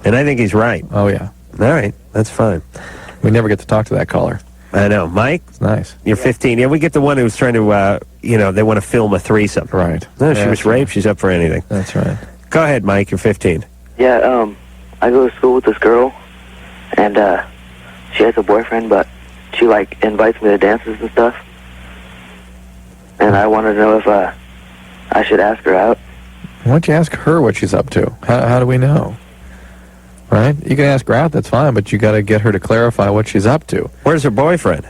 And I think he's right. Oh, yeah. All right, that's fine. We never get to talk to that caller. I know. Mike, It's nice. you're 15. Yeah, we get the one who's trying to, they want to film a threesome. Right. No, she Yeah, was sure. raped. She's up for anything. That's right. Go ahead, Mike. You're 15. Yeah, I go to school with this girl, and she has a boyfriend, but she, like, invites me to dances and stuff. And I wanted to know if I should ask her out. Why don't you ask her what she's up to? How do we know? Right? You can ask her out, that's fine, but you got to get her to clarify what she's up to. Where's her boyfriend?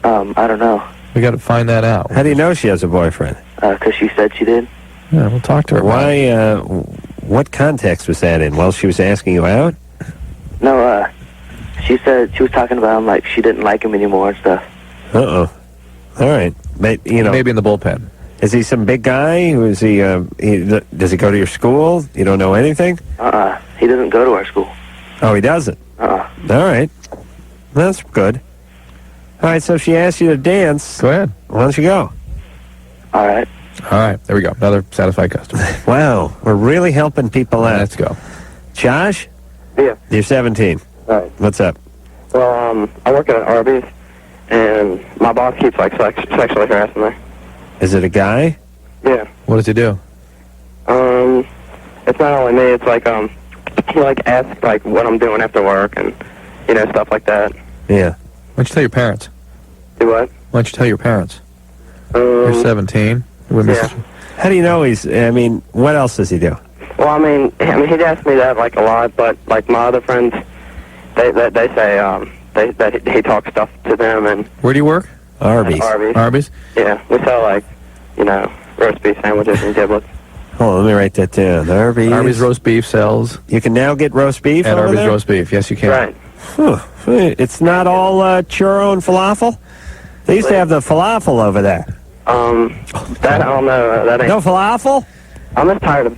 I don't know, We got to find that out. How do you know she has a boyfriend? 'cause she said she did. Yeah, we'll talk to her. about it. Why, what context was that in? While she was asking you out? No, she said she was talking about him like she didn't like him anymore and stuff. Uh-oh. All right. But, Maybe in the bullpen. is he some big guy? Who is he, does he go to your school? You don't know anything? He doesn't go to our school. Oh, he doesn't? All right. That's good. All right, so if she asks you to dance, Go ahead. why don't you go? All right. All right, there we go. Another satisfied customer. Wow, we're really helping people out. Let's go. Josh? Yeah. You're 17. Right. What's up? Well, I work at an Arby's, and my boss keeps like sexually harassing me. Is it a guy? Yeah. What does he do? It's not only me. It's like he like asks like what I'm doing after work and stuff like that. Yeah. Why don't you tell your parents? Do what? Why don't you tell your parents? You're 17. Yeah. How do you know he's? I mean, what else does he do? Well, I mean, he'd ask me that like a lot, but like my other friends, they say that he talks stuff to them. And where do you work? Arby's. Arby's? Yeah, we sell like roast beef sandwiches and giblets. Hold on, let me write that down. Arby's roast beef sells. You can now get roast beef At over Arby's there? roast beef. Yes, you can. Right. Huh. It's not all churro and falafel? They used to have the falafel over there. That I don't know. That ain't. No falafel? I'm just tired of.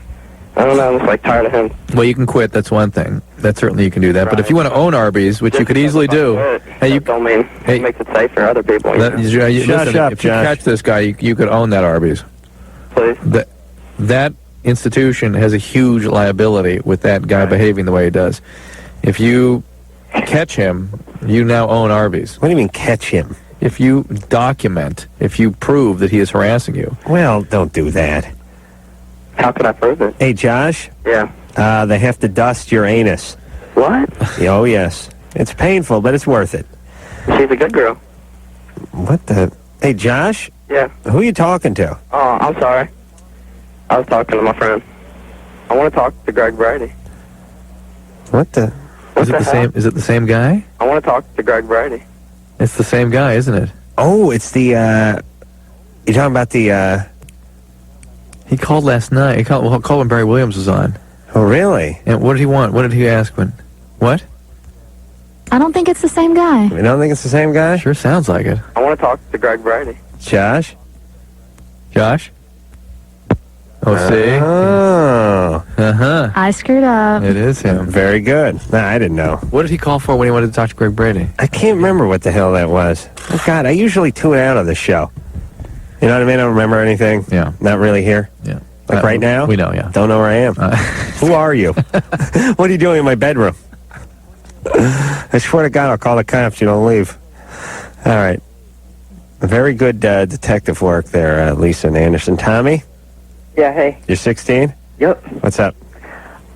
I don't know. I'm just like tired of him. Well, you can quit. That's one thing. That certainly you can do that. But if you want to own Arby's, which you could easily do, hey, you don't mean it makes it safe for other people. Listen, if you catch this guy, you could own that Arby's. Please. That institution has a huge liability with that guy behaving the way he does. If you catch him, you now own Arby's. What do you mean catch him? If you document, if you prove that he is harassing you. Well, don't do that. How can I prove it? Hey, Josh? Yeah. They have to dust your anus. What? Oh, yes. It's painful, but it's worth it. She's a good girl. What the? Hey, Josh? Yeah. Who are you talking to? Oh, I'm sorry. I was talking to my friend. I want to talk to Greg Brady. What the? Is it the same? Is it the same guy? I want to talk to Greg Brady. It's the same guy, isn't it? Oh, it's the. You're talking about the. He called last night. He called when Barry Williams was on. Oh, really? And what did he want? What did he ask when? What? I don't think it's the same guy. You don't think it's the same guy? Sure sounds like it. I want to talk to Greg Brady. Josh? Josh? Oh, see? Oh. Uh-huh. I screwed up. It is him. Very good. Nah, I didn't know. What did he call for when he wanted to talk to Greg Brady? I can't remember what the hell that was. Oh, God, I usually tune out of the show. You know what I mean? I don't remember anything. Yeah. Not really here. Yeah. Like right now? We know, yeah. Don't know where I am. Who are you? What are you doing in my bedroom? I swear to God, I'll call the cops. You don't leave. All right. Very good detective work there, Lisa and Anderson. Tommy? Yeah, hey. You're 16? Yep. What's up?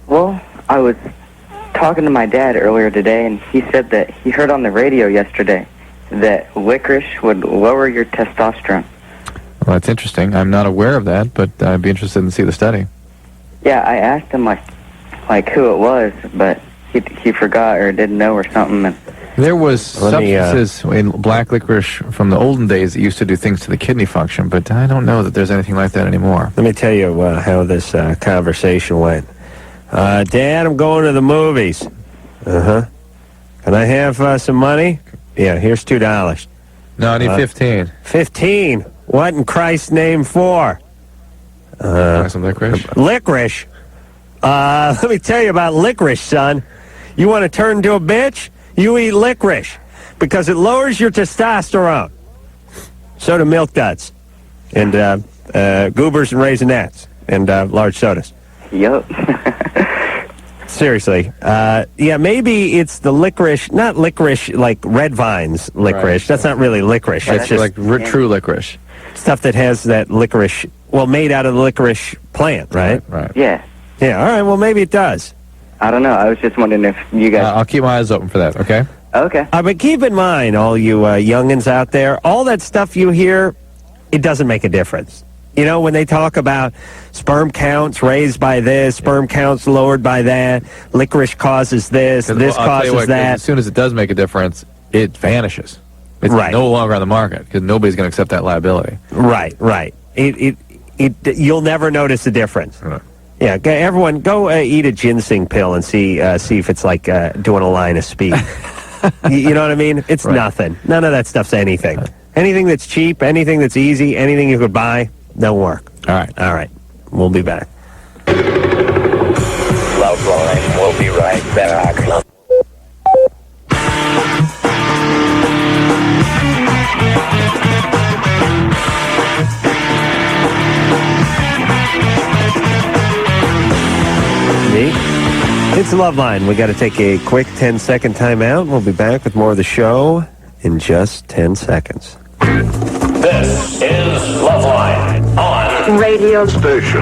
Well, I was talking to my dad earlier today, and he said that he heard on the radio yesterday that licorice would lower your testosterone. Well, that's interesting. I'm not aware of that, but I'd be interested in see the study. Yeah, I asked him like who it was, but he forgot or didn't know or something. And There was substances in black licorice from the olden days that used to do things to the kidney function, but I don't know that there's anything like that anymore. Let me tell you how this conversation went. Dad, I'm going to the movies. Uh-huh. Can I have some money? Yeah, here's $2. No, I need 15. 15? What in Christ's name for? Some licorice? Licorice? Let me tell you about licorice, son. You want to turn into a bitch? You eat licorice because it lowers your testosterone. So do milk duds and goobers and Raisinets and large sodas. Yup. Seriously. Yeah, maybe it's the licorice, not licorice like Red Vine's licorice. Right. That's not really licorice. That's That's just like true licorice. stuff that has that licorice, well, made out of the licorice plant, right? Right. Yeah. Yeah, all right, well, maybe it does. I don't know. I was just wondering if you guys... I'll keep my eyes open for that, okay? Okay. But keep in mind, all you youngins out there, all that stuff you hear, it doesn't make a difference. You know, when they talk about sperm counts raised by this, sperm counts lowered by that, licorice causes this, this I'll tell you causes what, that. as soon as it does make a difference, it vanishes. It's Right. no longer on the market because nobody's going to accept that liability. Right. You'll never notice the difference. Right. Yeah, everyone, go eat a ginseng pill and see if it's like doing a line of speed. You know what I mean? It's nothing. None of that stuff's anything. Anything that's cheap, anything that's easy, anything you could buy, don't work. All right. We'll be back. Loveline, we'll be right back. It's Loveline. We got to take a quick 10-second timeout. We'll be back with more of the show in just 10 seconds. This is Loveline on Radio Station.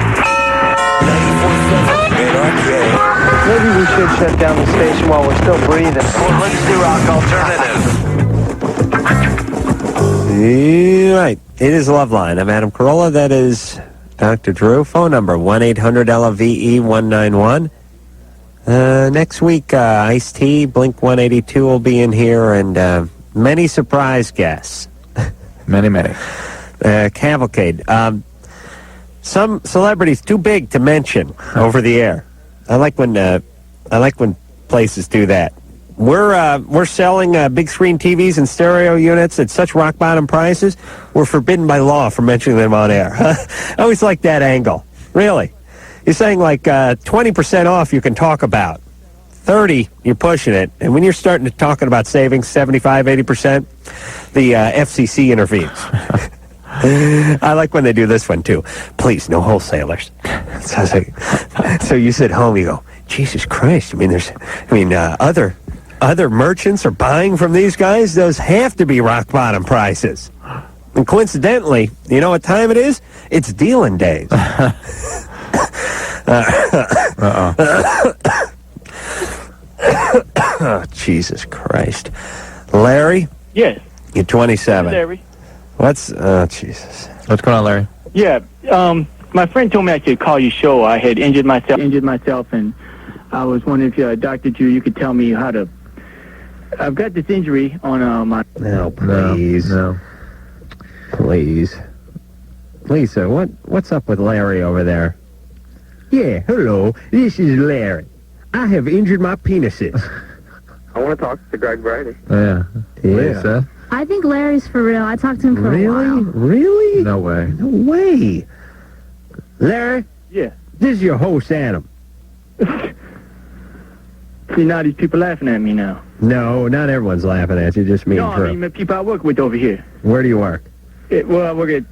Maybe we should shut down the station while we're still breathing. For Lindsay Rock Alternative. Right. It is Loveline. I'm Adam Carolla. That is Dr. Drew. Phone number 1-800-LOVE-191. Next week, Ice-T, Blink-182 will be in here, and many surprise guests. Many. Cavalcade. Some celebrities too big to mention over the air. I like when places do that. We're selling big screen TVs and stereo units at such rock bottom prices. We're forbidden by law from mentioning them on air. I always like that angle. Really, you're saying like 20% off you can talk about. 30, you're pushing it. And when you're starting to talking about savings 75, 80%, the FCC intervenes. I like when they do this one, too. Please, no wholesalers. So, I was like, so you sit home, you go, Jesus Christ. I mean, other merchants are buying from these guys. Those have to be rock bottom prices. And coincidentally, you know what time it is? It's dealing days. Oh, Jesus Christ. Larry? Yes. You're 27. Larry. Oh, Jesus. What's going on, Larry? Yeah. My friend told me I should call your show. I had injured myself, and I was wondering if Dr. Drew, you could tell me how to. I've got this injury on my. No, please. No. Please. Lisa, what's up with Larry over there? Yeah, hello. This is Larry. I have injured my penises. I want to talk to Greg Brady. Yeah. Lisa? I think Larry's for real. I talked to him for a while. Really? No way. No way. Larry? Yeah. This is your host, Adam. See, now these people laughing at me now. No, not everyone's laughing at you, just me No, and Drew. I mean the people I work with over here. Where do you work? Well, I work at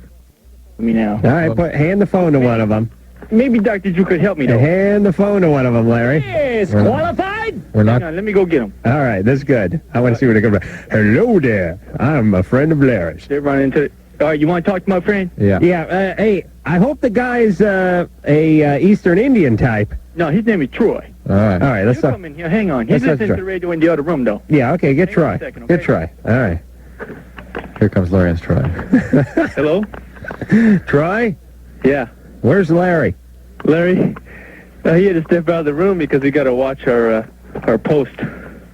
me now. All right, hand the phone to one of them. Maybe Dr. Drew could help me, though. Hand the phone to one of them, Larry. Yes, qualified? We're not. Hang on, let me go get him. All right, that's good. I want to see what it comes from. Hello there. I'm a friend of Larry's. They're running into it. All right, you want to talk to my friend? Yeah. Yeah, hey, I hope the guy's a Eastern Indian type. No, his name is Troy. All right. All right, let's He'll talk. come in here. Hang on. He's Let's listening try. to the radio in the other room, though. Yeah, okay, get Hang on Troy. a second, okay? Get Troy. All right. Here comes Larry and Troy. Hello? Troy, Yeah. where's Larry? Larry, he had to step out of the room because we got to watch our post.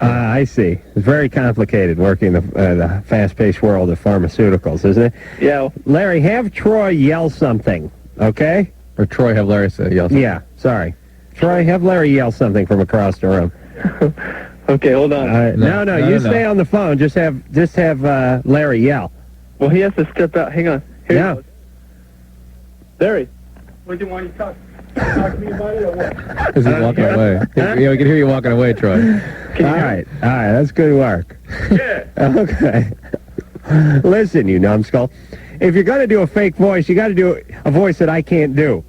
I see. It's very complicated working the fast-paced world of pharmaceuticals, isn't it? Yeah. Larry, have Troy yell something, okay? Or Troy have Larry say yell something. Yeah, sorry. Troy, have Larry yell something from across the room. Okay, hold on. No, you stay on the phone. Just have Larry yell. Well, he has to step out. Hang on. Here Yeah. he goes. Larry, what do you want to talk to me about it or what? Because he's walking away. We can hear you walking away, Troy. All right, that's good work. Yeah. Okay. Listen, you numbskull. If you're going to do a fake voice, you got to do a voice that I can't do.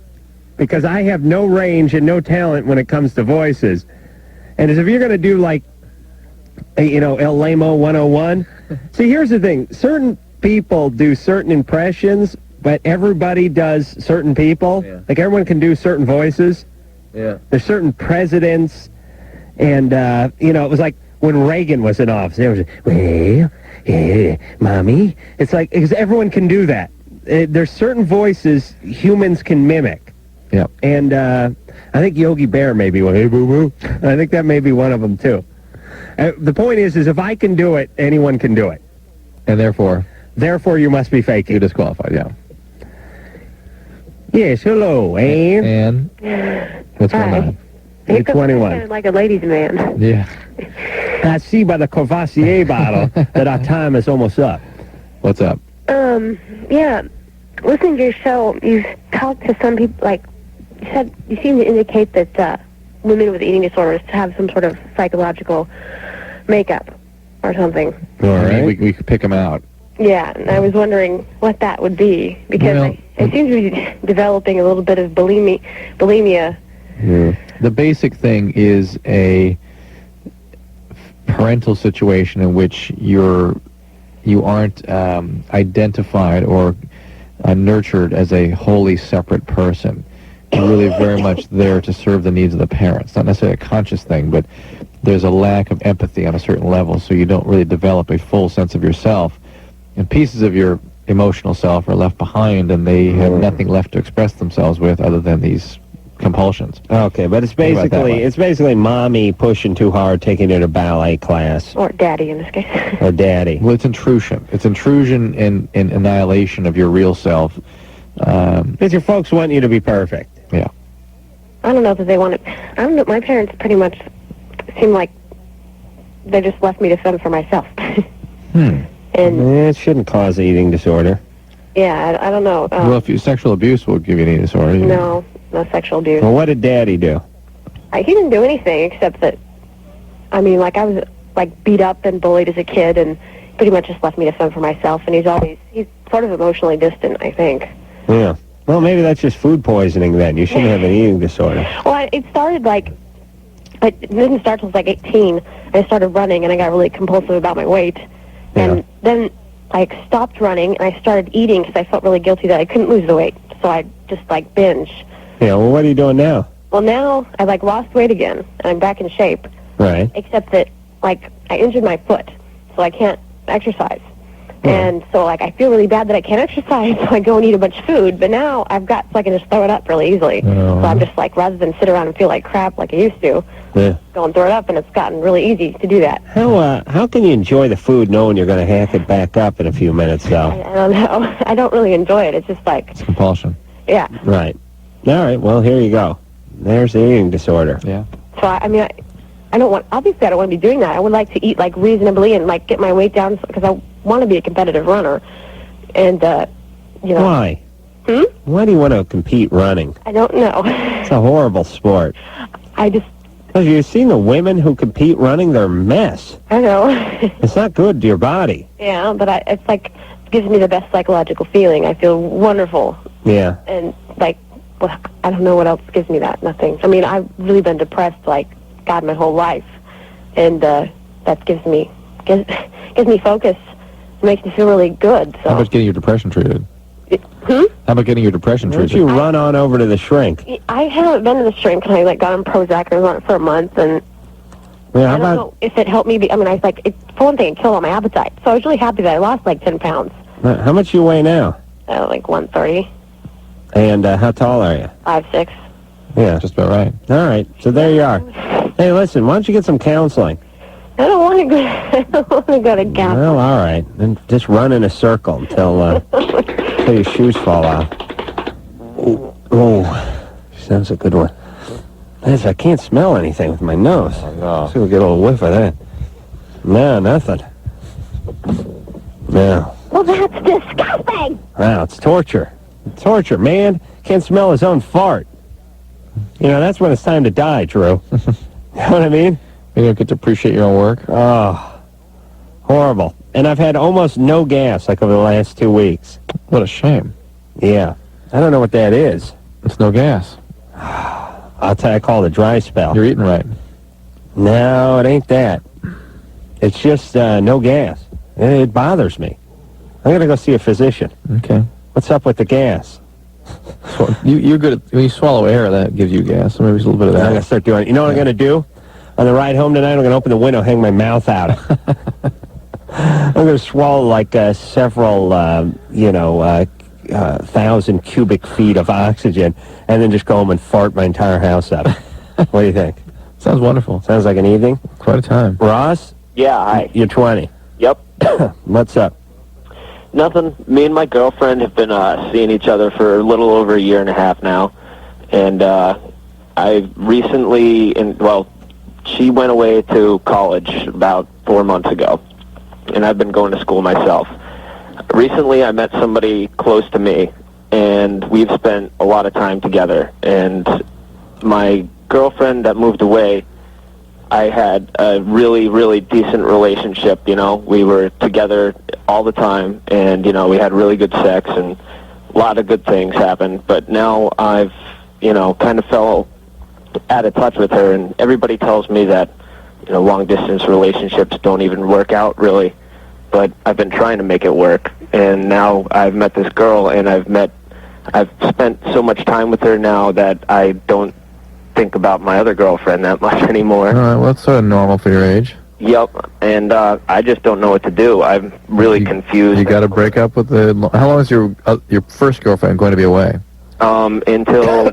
Because I have no range and no talent when it comes to voices. And as if you're going to do like, El Lamo 101. See, here's the thing. Certain people do certain impressions, but everybody does certain people. Yeah. Like everyone can do certain voices. Yeah. There's certain presidents. And, it was like when Reagan was in office. It was, well, Mommy. It's like, because everyone can do that. There's certain voices humans can mimic. Yeah. And I think Yogi Bear may be one. Hey, boo-boo. I think that may be one of them, too. The point is if I can do it, anyone can do it. And therefore, you must be faking. you're disqualified, yeah. Yes, hello, Anne. And what's going on? You're 21. Sounded like a ladies' man. Yeah. I see by the Courvoisier bottle that our time is almost up. What's up? Yeah. Listening to your show, you've talked to some people, like, you seem to indicate that women with eating disorders have some sort of psychological makeup or something. All right. We could pick them out. Yeah, and I was wondering what that would be, because it seems to be developing a little bit of bulimia. Yeah. The basic thing is a parental situation in which your you aren't identified or nurtured as a wholly separate person. You're really very much there to serve the needs of the parents. Not necessarily a conscious thing, but there's a lack of empathy on a certain level, so you don't really develop a full sense of yourself. And pieces of your emotional self are left behind, and they have nothing left to express themselves with other than these compulsions. Okay, but it's Think about it that way. basically mommy pushing too hard, taking her to ballet class. Or daddy in this case. Or daddy. Well, it's intrusion. It's intrusion in annihilation of your real self. Because your folks want you to be perfect. Yeah. I don't know that they want it. I don't know. My parents pretty much seem like they just left me to fend for myself. And it shouldn't cause an eating disorder. yeah, I don't know. Well, if sexual abuse will give you an eating disorder. No sexual abuse. Well, what did Daddy do? He didn't do anything except that, I mean, like I was like beat up and bullied as a kid, and pretty much just left me to fend for myself. And he's sort of emotionally distant, I think. Yeah. Well, maybe that's just food poisoning then. You shouldn't have an eating disorder. Well, it started like, it didn't start till I was like 18. I started running, and I got really compulsive about my weight. And then I stopped running, and I started eating because I felt really guilty that I couldn't lose the weight. So I just like binge. Yeah, well, what are you doing now? Well, now I like lost weight again, and I'm back in shape. Right. Except that like I injured my foot, so I can't exercise. And so like I feel really bad that I can't exercise, so I go and eat a bunch of food. But now I've got so I can just throw it up really easily. So I'm just like, rather than sit around and feel like crap like I used to, go and throw it up, and it's gotten really easy to do that. How can you enjoy the food knowing you're going to hack it back up in a few minutes, though? I don't know. I don't really enjoy it. It's just like, It's compulsion. yeah. Right. All right, well, here you go. There's the eating disorder. Yeah. So I mean, I don't want, obviously I don't want to be doing that. I would like to eat like reasonably and like get my weight down because I want to be a competitive runner. And, you know. Why? Why do you want to compete running? I don't know. It's a horrible sport. I just... Have you seen the women who compete running? They're a mess. I know. It's not good to your body. Yeah, but it's like, it gives me the best psychological feeling. I feel wonderful. Yeah. And like, well, I don't know what else gives me that. Nothing. I mean, I've really been depressed, like, God, my whole life. And that gives me focus. It makes me feel really good. So. How about getting your depression treated? How about getting your depression Why don't treated? you run on over to the shrink? I haven't been to the shrink, and I like got on Prozac and I was on it for a month, and Yeah, I don't know if it helped me. I mean, I was like, for one thing, it killed all my appetite. So I was really happy that I lost like 10 pounds. How much you weigh now? Like 130, And how tall are you? 5'6". Yeah. Just about right. All right, so there you are. Hey, listen, why don't you get some counseling? I don't want to go. I don't want to go to counseling. Well, all right. Then just run in a circle until your shoes fall out. Oh, sounds a good one. I can't smell anything with my nose. Oh, no. So we'll get a little whiff of that. No, nothing. No. Well, that's disgusting. Wow, it's torture. Torture, man. Can't smell his own fart. You know, that's when it's time to die, Drew. You know what I mean? You don't get to appreciate your own work? Oh, horrible. And I've had almost no gas, like, over the last 2 weeks. What a shame. Yeah. I don't know what that is. It's no gas. I'll tell you, I call it a dry spell. You're eating right. No, it ain't that. It's just no gas. It bothers me. I'm going to go see a physician. Okay. What's up with the gas? So you're good at, when you swallow air, that gives you gas. So maybe it's a little bit of I'm that. going to start doing it. You know what I'm going to do? On the ride home tonight, I'm going to open the window, hang my mouth out. I'm going to swallow like several, 1,000 cubic feet of oxygen, and then just go home and fart my entire house up. What do you think? Sounds wonderful. Sounds like an evening? Quite a time. Ross? Yeah, hi. You're 20. Yep. What's up? Nothing. Me and my girlfriend have been seeing each other for a little over a year and a half now. And I recently, she went away to college about 4 months ago. And I've been going to school myself. Recently, I met somebody close to me, and we've spent a lot of time together. And my girlfriend that moved away, I had a really, really decent relationship, you know. We were together all the time, and, you know, we had really good sex, and a lot of good things happened. But now I've, kind of fell out of touch with her, and everybody tells me that, long-distance relationships don't even work out, really. but I've been trying to make it work. And now I've met this girl, and I've spent so much time with her now that I don't think about my other girlfriend that much anymore. All right, well, that's sort of normal for your age. Yep, and I just don't know what to do. I'm really confused. You got to break up with how long is your first girlfriend going to be away? Until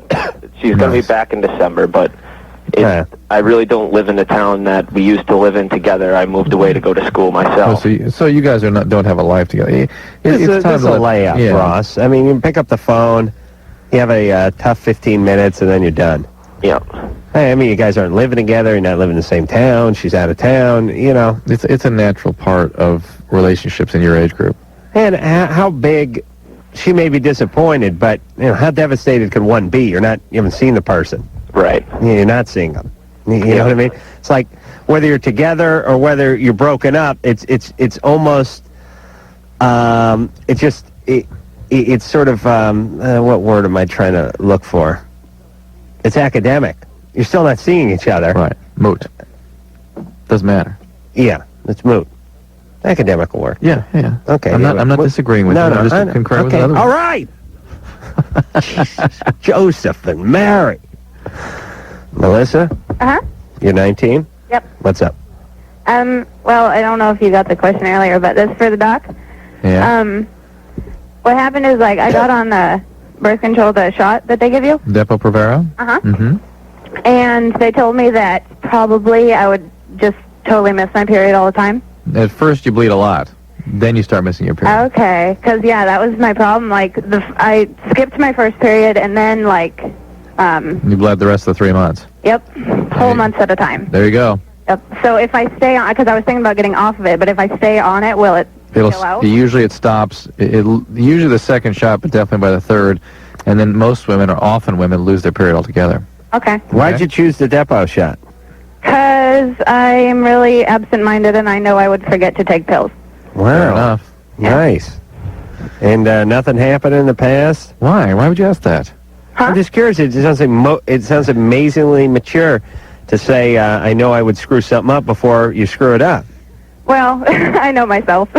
she's going to be back in December, but I really don't live in the town that we used to live in together. I moved away to go to school myself. So you guys don't have a life together. It's time to lay up, Ross. I mean, you pick up the phone, you have a tough 15 minutes, and then you're done. Yep. Hey, I mean, you guys aren't living together. You're not living in the same town. She's out of town. You know, it's a natural part of relationships in your age group. And how big? She may be disappointed, but how devastated could one be? You haven't seen the person. Right. You're not seeing them. You know what I mean? It's like whether you're together or whether you're broken up. It's almost. It's sort of what word am I trying to look for? It's academic. You're still not seeing each other. Right. Moot. Doesn't matter. Yeah, it's moot. Academic will work. Yeah. Okay. I'm not disagreeing with you. I'm just concurring with another. All right. Jesus, Joseph and Mary. Melissa? Uh-huh. You're 19? Yep. What's up? Well, I don't know if you got the question earlier, but this is for the doc. Yeah. What happened is, I got on the birth control, the shot that they give you. Depo-Provera? Uh-huh. Mm-hmm. And they told me that probably I would just totally miss my period all the time. At first, you bleed a lot. Then you start missing your period. Okay, because, that was my problem. I skipped my first period, and then, You bled the rest of the 3 months. Yep, whole months at a time. There you go. Yep. So if I stay on, because I was thinking about getting off of it, but if I stay on it, will it go out? Usually it stops. Usually the second shot, but definitely by the third. And then most women, or often women, lose their period altogether. Okay. Why'd you choose the Depo shot? Because I am really absent-minded, and I know I would forget to take pills. Wow. Fair enough. Nice. And nothing happened in the past? Why? Why would you ask that? Huh? I'm just curious. It sounds amazingly mature to say, I know I would screw something up before you screw it up. Well, I know myself.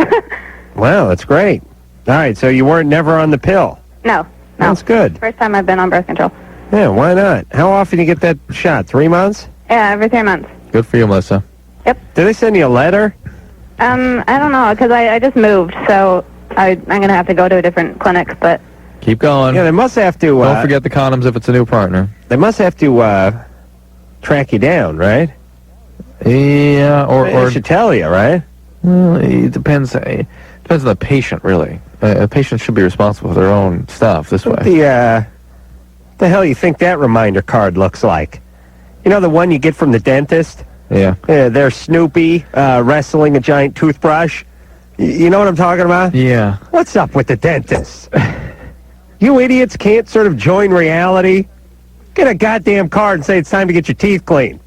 Wow, that's great. All right, so you weren't never on the pill. No. That's good. First time I've been on birth control. Yeah, why not? How often do you get that shot? 3 months? Yeah, every 3 months. Good for you, Melissa. Yep. Did they send you a letter? I don't know, because I just moved, so I'm going to have to go to a different clinic, but... Keep going. Yeah, they must have to... Don't forget the condoms if it's a new partner. They must have to track you down, right? Yeah, They should tell you, right? Well, it depends. It depends on the patient, really. A patient should be responsible for their own stuff this way. The hell you think that reminder card looks like? You know the one you get from the dentist? Yeah. There's Snoopy wrestling a giant toothbrush. You know what I'm talking about? Yeah. What's up with the dentist? You idiots can't sort of join reality? Get a goddamn card and say it's time to get your teeth cleaned.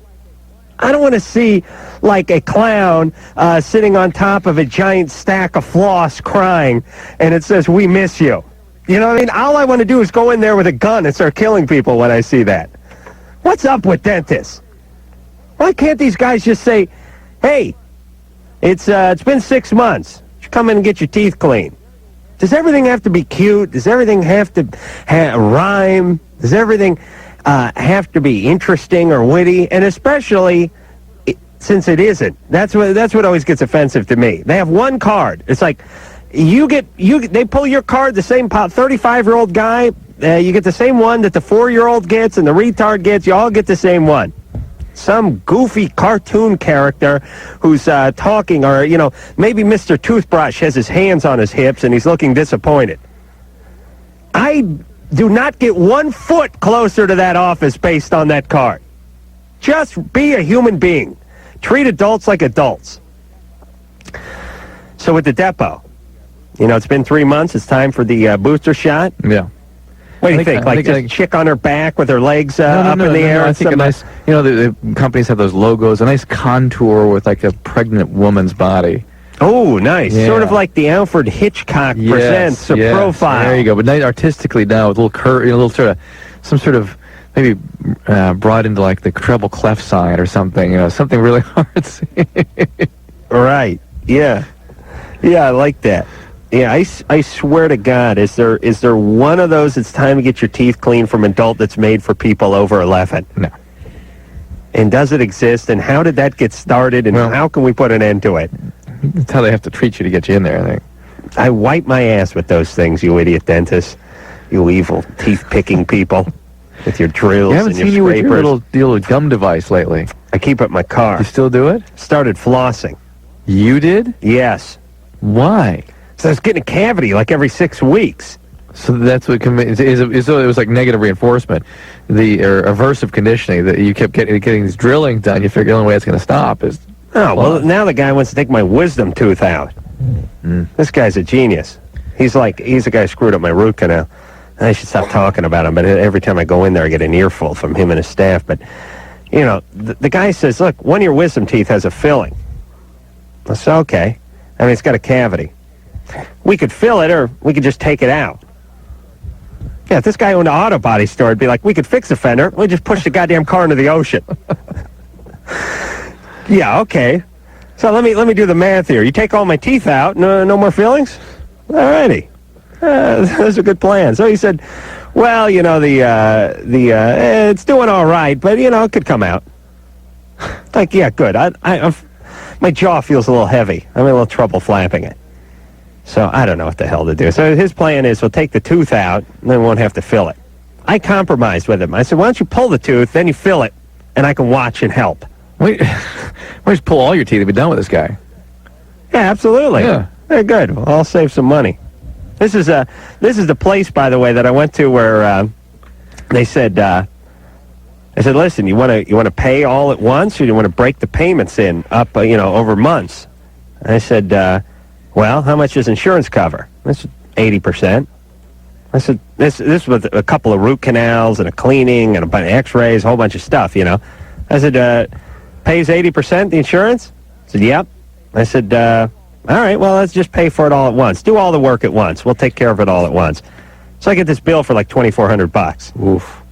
I don't want to see like a clown sitting on top of a giant stack of floss crying, and it says, "We miss you." You know what I mean? All I want to do is go in there with a gun and start killing people when I see that. What's up with dentists? Why can't these guys just say, "Hey, it's been 6 months. You come in and get your teeth cleaned"? Does everything have to be cute? Does everything have to rhyme? Does everything have to be interesting or witty? And especially since it isn't. That's what always gets offensive to me. They have one card. It's like they pull your card, the same 35-year-old guy, you get the same one that the 4-year-old gets and the retard gets. You all get the same one. Some goofy cartoon character who's talking, or, maybe Mr. Toothbrush has his hands on his hips and he's looking disappointed. I do not get 1 foot closer to that office based on that card. Just be a human being. Treat adults like adults. So with the Depo, it's been 3 months. It's time for the booster shot. Yeah. What do you think? Like just chick on her back with her legs up in the air? I think a nice, the companies have those logos, a nice contour with like a pregnant woman's body. Oh, nice. Yeah. Sort of like the Alfred Hitchcock presents a profile. There you go. But nice artistically now with a little curve, some sort of maybe brought into like the treble clef sign or something, something really artsy. Right. Yeah. Yeah, I like that. Yeah, I swear to God, is there one of those it's time to get your teeth cleaned from adult that's made for people over 11? No. And does it exist? And how did that get started? And how can we put an end to it? That's how they have to treat you to get you in there, I think. I wipe my ass with those things, you idiot dentist. You evil teeth-picking people with your drills I haven't and your seen you with scrapers. your little gum device lately. I keep it in my car. You still do it? Started flossing. You did? Yes. Why? So I was getting a cavity like every 6 weeks. So that's what it was like negative reinforcement, or aversive conditioning that you kept getting these drillings done. You figure the only way it's going to stop is. Oh, well, now the guy wants to take my wisdom tooth out. This guy's a genius. He's the guy who screwed up my root canal. I should stop talking about him, but every time I go in there, I get an earful from him and his staff. But, the guy says, look, one of your wisdom teeth has a filling. I said, okay. I mean, it's got a cavity. We could fill it, or we could just take it out. Yeah, if this guy owned an auto body store, it'd be like, we could fix a fender. We just push the goddamn car into the ocean. Yeah, okay. So let me do the math here. You take all my teeth out, no more fillings? All righty. That's a good plan. So he said, well, it's doing all right, but, it could come out. Like, yeah, good. My jaw feels a little heavy. I'm having a little trouble flapping it. So I don't know what the hell to do. So his plan is we'll take the tooth out, and then we won't have to fill it. I compromised with him. I said, why don't you pull the tooth, then you fill it, and I can watch and help. Why don't you just pull all your teeth and be done with this guy? Yeah, absolutely. Yeah. Very good. Well, I'll save some money. This is the place, by the way, that I went to where they said, I said, listen, you want to pay all at once, or do you want to break the payments up over months? I said, well, how much does insurance cover? I said, 80%. I said, this was a couple of root canals and a cleaning and a bunch of x-rays, a whole bunch of stuff, I said, pays 80% the insurance? I said, yep. I said, all right, well, let's just pay for it all at once. Do all the work at once. We'll take care of it all at once. So I get this bill for like $2,400. Oof.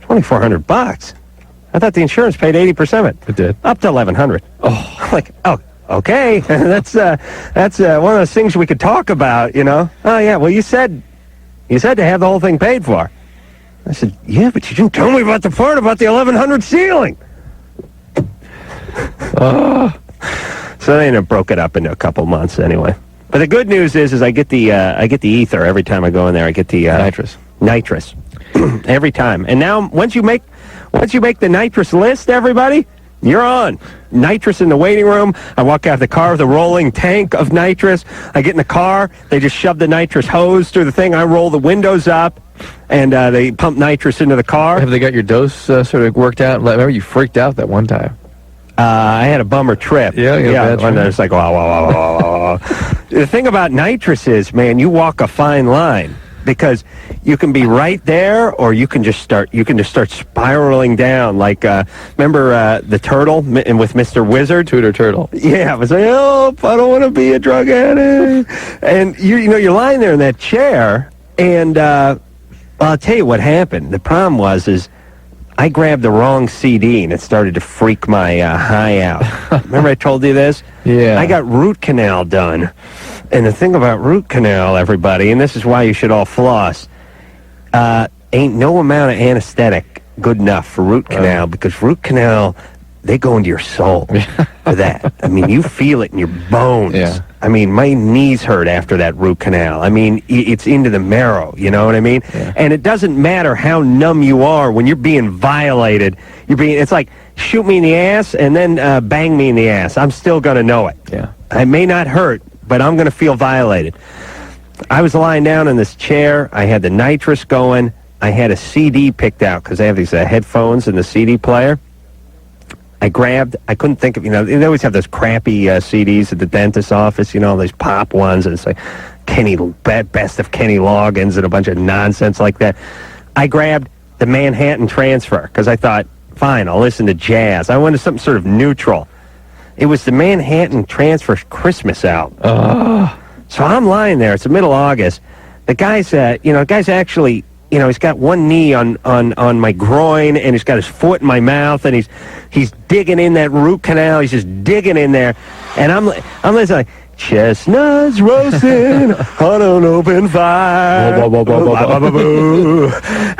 $2,400? I thought the insurance paid 80% of it. It did. Up to $1,100. Oh. I'm like, oh, okay. that's one of those things we could talk about, Oh, yeah, well, you said to have the whole thing paid for. I said, yeah, but you didn't tell me about the part about the 1,100 ceiling. So they broke it up into a couple months anyway. But the good news is I get the ether every time I go in there. I get the nitrous every time. And now once you make the nitrous list, everybody, you're on. Nitrous in the waiting room. I walk out of the car with a rolling tank of nitrous. I get in the car. They just shove the nitrous hose through the thing. I roll the windows up, and they pump nitrous into the car. Have they got your dose sort of worked out? Remember you freaked out that one time. I had a bummer trip. Yeah. And it's like, wow. The thing about nitrous is, man, you walk a fine line because you can be right there, or you can just start spiraling down. Like, remember the turtle with Mr. Wizard? Tudor Turtle. Yeah, I was like, oh, I don't want to be a drug addict. And you're lying there in that chair, and I'll tell you what happened. The problem was I grabbed the wrong CD, and it started to freak my high out. Remember I told you this? Yeah. I got root canal done. And the thing about root canal, everybody, and this is why you should all floss, ain't no amount of anesthetic good enough for root canal, because root canal, they go into your soul for that. I mean, you feel it in your bones. Yeah. I mean, my knees hurt after that root canal. I mean, it's into the marrow, you know what I mean? Yeah. And it doesn't matter how numb you are when you're being violated. It's like, shoot me in the ass and then bang me in the ass. I'm still going to know it. Yeah. I may not hurt, but I'm going to feel violated. I was lying down in this chair. I had the nitrous going. I had a CD picked out because I have these headphones in the CD player. I couldn't think of, they always have those crappy CDs at the dentist's office, those pop ones, and it's like best of Kenny Loggins and a bunch of nonsense like that. I grabbed the Manhattan Transfer because I thought, fine, I'll listen to jazz. I wanted something sort of neutral. It was the Manhattan Transfer Christmas album. So I'm lying there. It's the middle of August. The guy's actually, he's got one knee on my groin, and he's got his foot in my mouth, and he's digging in that root canal. He's just digging in there, and I'm listening. Like, Chestnuts roasting on an open fire.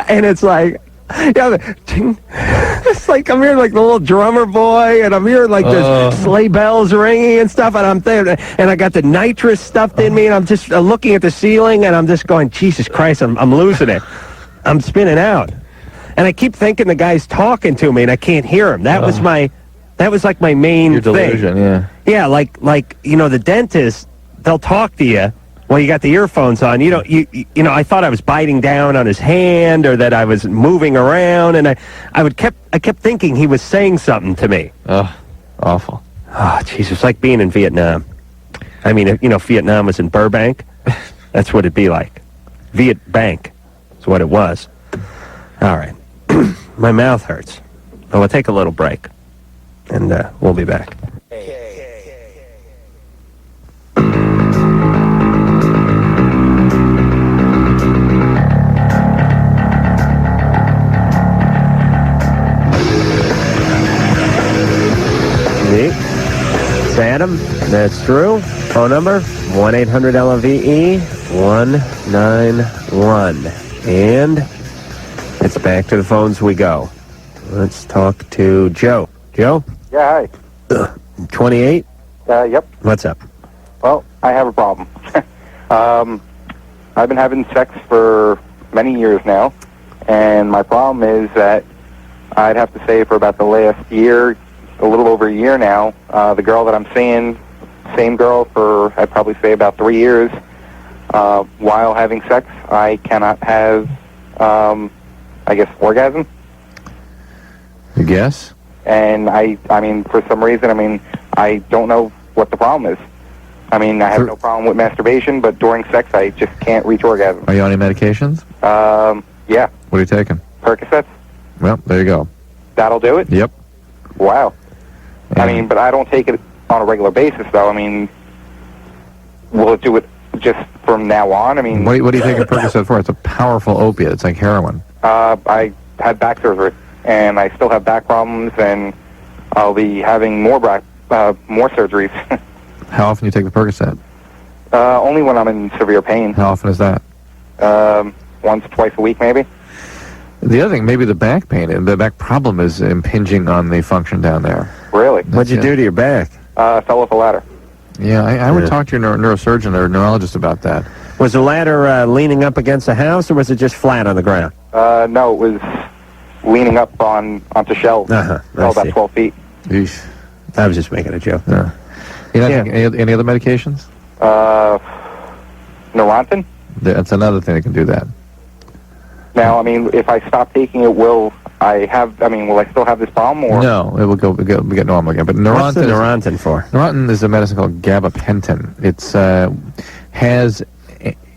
And it's like, it's like I'm hearing like the little drummer boy, and I'm hearing like the sleigh bells ringing and stuff, and I'm there, and I got the nitrous stuffed in me, and I'm just looking at the ceiling, and I'm just going, Jesus Christ, I'm losing it. I'm spinning out. And I keep thinking the guy's talking to me, and I can't hear him. That was like my main Your delusion, thing. Yeah, like the dentist, they'll talk to you while you got the earphones on. You know, I thought I was biting down on his hand or that I was moving around, and I kept thinking he was saying something to me. Oh, awful. Oh, jeez, it's like being in Vietnam. I mean, if Vietnam was in Burbank, that's what it'd be like. Viet Bank is what it was. All right. My mouth hurts. We'll take a little break, and we'll be back. It's Adam. That's true. Phone number, 1-800-LOVE-191. And it's back to the phones we go. Let's talk to Joe. Joe? Yeah, hi. 28? Yep. What's up? Well, I have a problem. I've been having sex for many years now, and my problem is that I'd have to say for about the last year, a little over a year now, the girl that I'm seeing, same girl for, I'd probably say about 3 years, while having sex, I cannot have, I guess, orgasm. You guess? And I mean, for some reason, I don't know what the problem is. I mean, I have no problem with masturbation, but during sex, I just can't reach orgasm. Are you on any medications? Yeah. What are you taking? Percocets. Well, there you go. That'll do it? Yep. Wow. I mean, but I don't take it on a regular basis, though. I mean, will it do it just from now on? I mean... What are you taking Percocet for? It's a powerful opiate. It's like heroin. I had back surgery, and I still have back problems, and I'll be having more surgeries. How often do you take the Percocet? Only when I'm in severe pain. How often is that? Once, twice a week, maybe. The other thing, maybe the back pain, the back problem is impinging on the function down there. Really? What'd you do to your back? Fell off a ladder. Yeah, I would talk to your neurosurgeon or neurologist about that. Was the ladder leaning up against the house, or was it just flat on the ground? No, it was leaning up onto shelves. About 12 feet. Eesh. I was just making a joke. Yeah. You not taking any other medications? Neurontin? That's another thing that can do that. Now, I mean, if I stop taking it, will I still have this problem? Or? No, it will get normal again. But Neurontin, what's the Neurontin for? Neurontin is a medicine called gabapentin.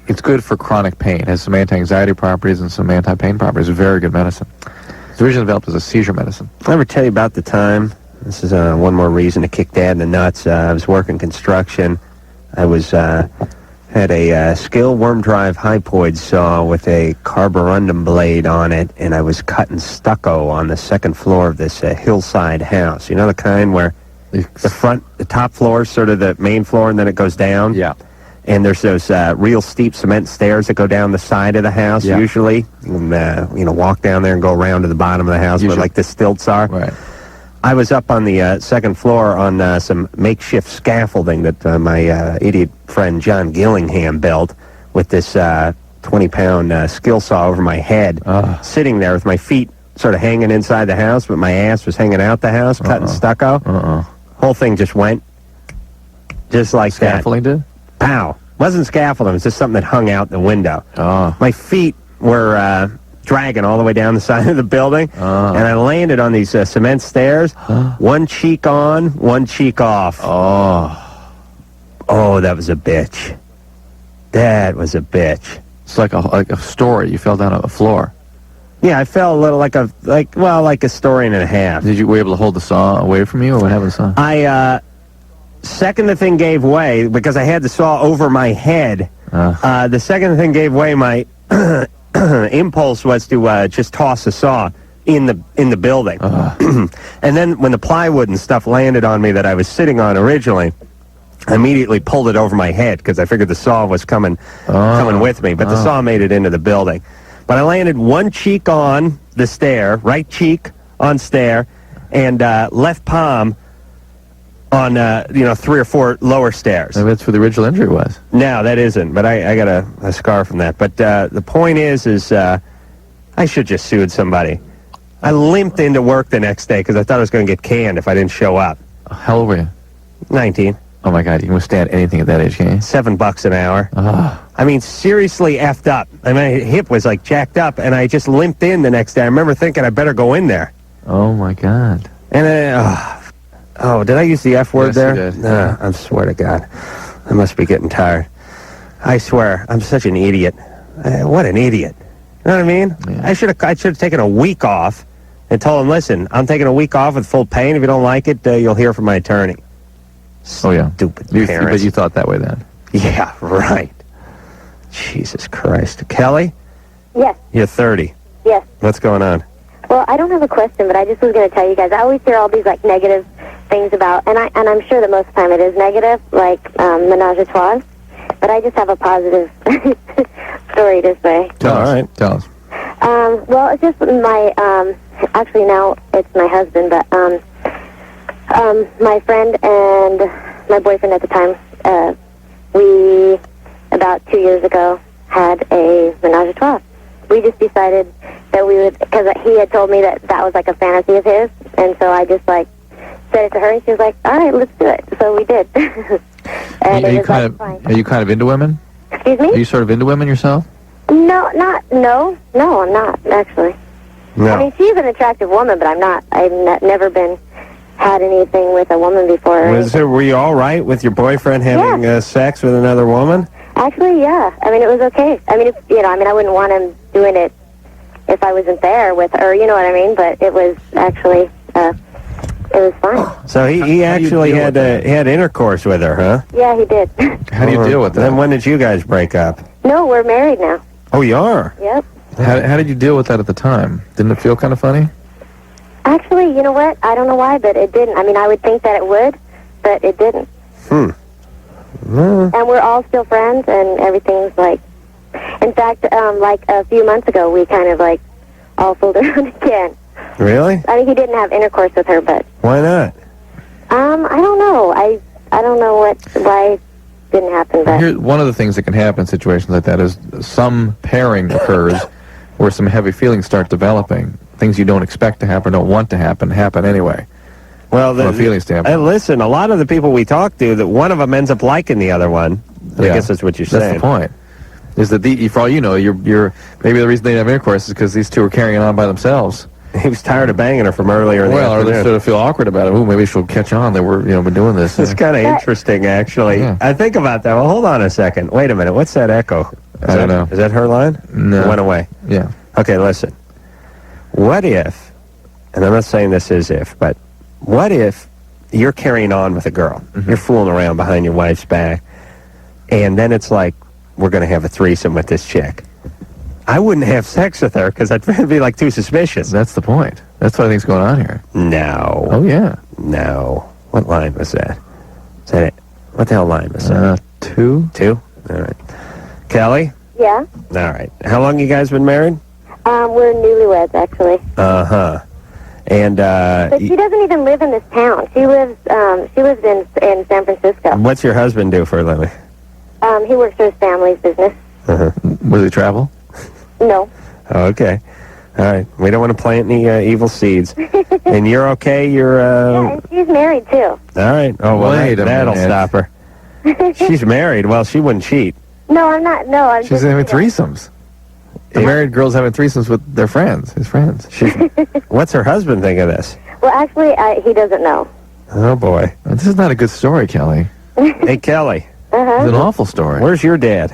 It's good for chronic pain. It has some anti-anxiety properties and some anti-pain properties. It's a very good medicine. It's originally developed as a seizure medicine. I ever tell you about the time? This is one more reason to kick Dad in the nuts. I was working construction. I was had a skill worm drive hypoid saw with a carborundum blade on it, and I was cutting stucco on the second floor of this hillside house. You know the kind where the top floor is sort of the main floor, and then it goes down? Yeah. And there's those real steep cement stairs that go down the side of the house, usually. You can, walk down there and go around to the bottom of the house where, like, the stilts are. Right. I was up on the second floor on some makeshift scaffolding that my idiot friend John Gillingham built with this 20-pound skill saw over my head, sitting there with my feet sort of hanging inside the house, but my ass was hanging out the house, cutting stucco. Whole thing just went just like Scaffolding that. did? Pow. Wasn't scaffolding, it was just something that hung out the window. Oh. My feet were dragging all the way down the side of the building, and I landed on these cement stairs, one cheek on, one cheek off. Oh, that was a bitch. That was a bitch. It's like a story. You fell down a floor. Yeah, I fell a little like a story and a half. Were you able to hold the saw away from you, or what happened to the saw? Second the thing gave way, because I had the saw over my head. The second the thing gave way, my impulse was to just toss the saw in the building. And then when the plywood and stuff landed on me that I was sitting on originally, I immediately pulled it over my head because I figured the saw was coming with me. But the saw made it into the building. But I landed one cheek on the stair, right cheek on stair, and left palm on 3 or 4 lower stairs. Maybe that's where the original injury was. No, that isn't. But I got a scar from that. But the point is I should just sued somebody. I limped into work the next day because I thought I was going to get canned if I didn't show up. How old were you? 19. Oh my God, you can withstand anything at that age, can you? $7 an hour. Oh. I mean, seriously effed up. I mean, my hip was like jacked up, and I just limped in the next day. I remember thinking I better go in there. Oh my God. And did I use the F word Yes, there? you did. No, I swear to God. I must be getting tired. I swear, I'm such an idiot. What an idiot. You know what I mean? Yeah. I should have taken a week off and told him, listen, I'm taking a week off with full pain. If you don't like it, you'll hear from my attorney. Oh, yeah. Stupid But parents. you thought that way then? Yeah, right. Jesus Christ. Kelly? Yes. You're 30. Yes. What's going on? Well, I don't have a question, but I just was going to tell you guys. I always hear all these like negative things about, and I'm sure that most of the time it is negative, like menage a trois. But I just have a positive story to say. Tell us. Well, it's just my actually now it's my husband, but my friend and my boyfriend at the time, we about 2 years ago had a menage a trois. We just decided that we would, because he had told me that was like a fantasy of his, and so I just like said it to her, and she was like, "All right, let's do it." So we did. And Are it you was kind of into women? Excuse me? Are you sort of into women yourself? No, I'm not actually. No. I mean, she's an attractive woman, but I'm not. I've never had anything with a woman before. Were you all right with your boyfriend having sex with another woman? Actually, yeah. I mean, it was okay. I mean, I wouldn't want him doing it if I wasn't there with her. You know what I mean? But it was actually, it was fine. So he actually had intercourse with her, huh? Yeah, he did. How do you deal with that? Then when did you guys break up? No, we're married now. Oh, you are? Yep. How did you deal with that at the time? Didn't it feel kind of funny? Actually, you know what? I don't know why, but it didn't. I mean, I would think that it would, but it didn't. And we're all still friends, and everything's like... In fact, like a few months ago, we kind of like all fooled around again. Really? I mean, he didn't have intercourse with her, but... Why not? I don't know. I don't know why it didn't happen, but... One of the things that can happen in situations like that is some pairing occurs where some heavy feelings start developing. Things you don't expect to happen, don't want to happen anyway. Well, from a feeling standpoint. Listen, a lot of the people we talk to, that one of them ends up liking the other one. I guess that's what you're saying. That's the point. Is that for all you know, you're maybe the reason they didn't have intercourse is because these two are carrying on by themselves. He was tired of banging her from earlier in the afternoon. Or they sort of feel awkward about it. Ooh, maybe she'll catch on that we're been doing this. It's kind of interesting, actually. Yeah. I think about that. Well, hold on a second. Wait a minute. What's that echo? I don't know. Is that her line? No. It went away. Yeah. Okay, listen. What if, and I'm not saying this is if, but what if you're carrying on with a girl? Mm-hmm. You're fooling around behind your wife's back, and then it's like, we're going to have a threesome with this chick. I wouldn't have sex with her because I'd be like too suspicious. That's the point. That's what I think's going on here. No. Oh, yeah. No. What line was that? Is that it? What the hell line was that? 2. 2? All right. Kelly? Yeah? All right. How long you guys been married? We're newlyweds, actually. Uh-huh. And, But she doesn't even live in this town. She lives in San Francisco. what's your husband do for a living? He works for his family's business. Uh-huh. Does he travel? No. Okay. All right. We don't want to plant any evil seeds. And you're okay? You're, Yeah, and she's married, too. All right. Oh, well, Wait a that'll minute. stop her. She's married. Well, she wouldn't cheat. No, I'm not. No, I'm She's just... having threesomes. The married girl's having threesomes with their friends, his friends. What's her husband think of this? Well, actually, he doesn't know. Oh, boy. This is not a good story, Kelly. Hey, Kelly. Uh-huh. It's an awful story. Where's your dad?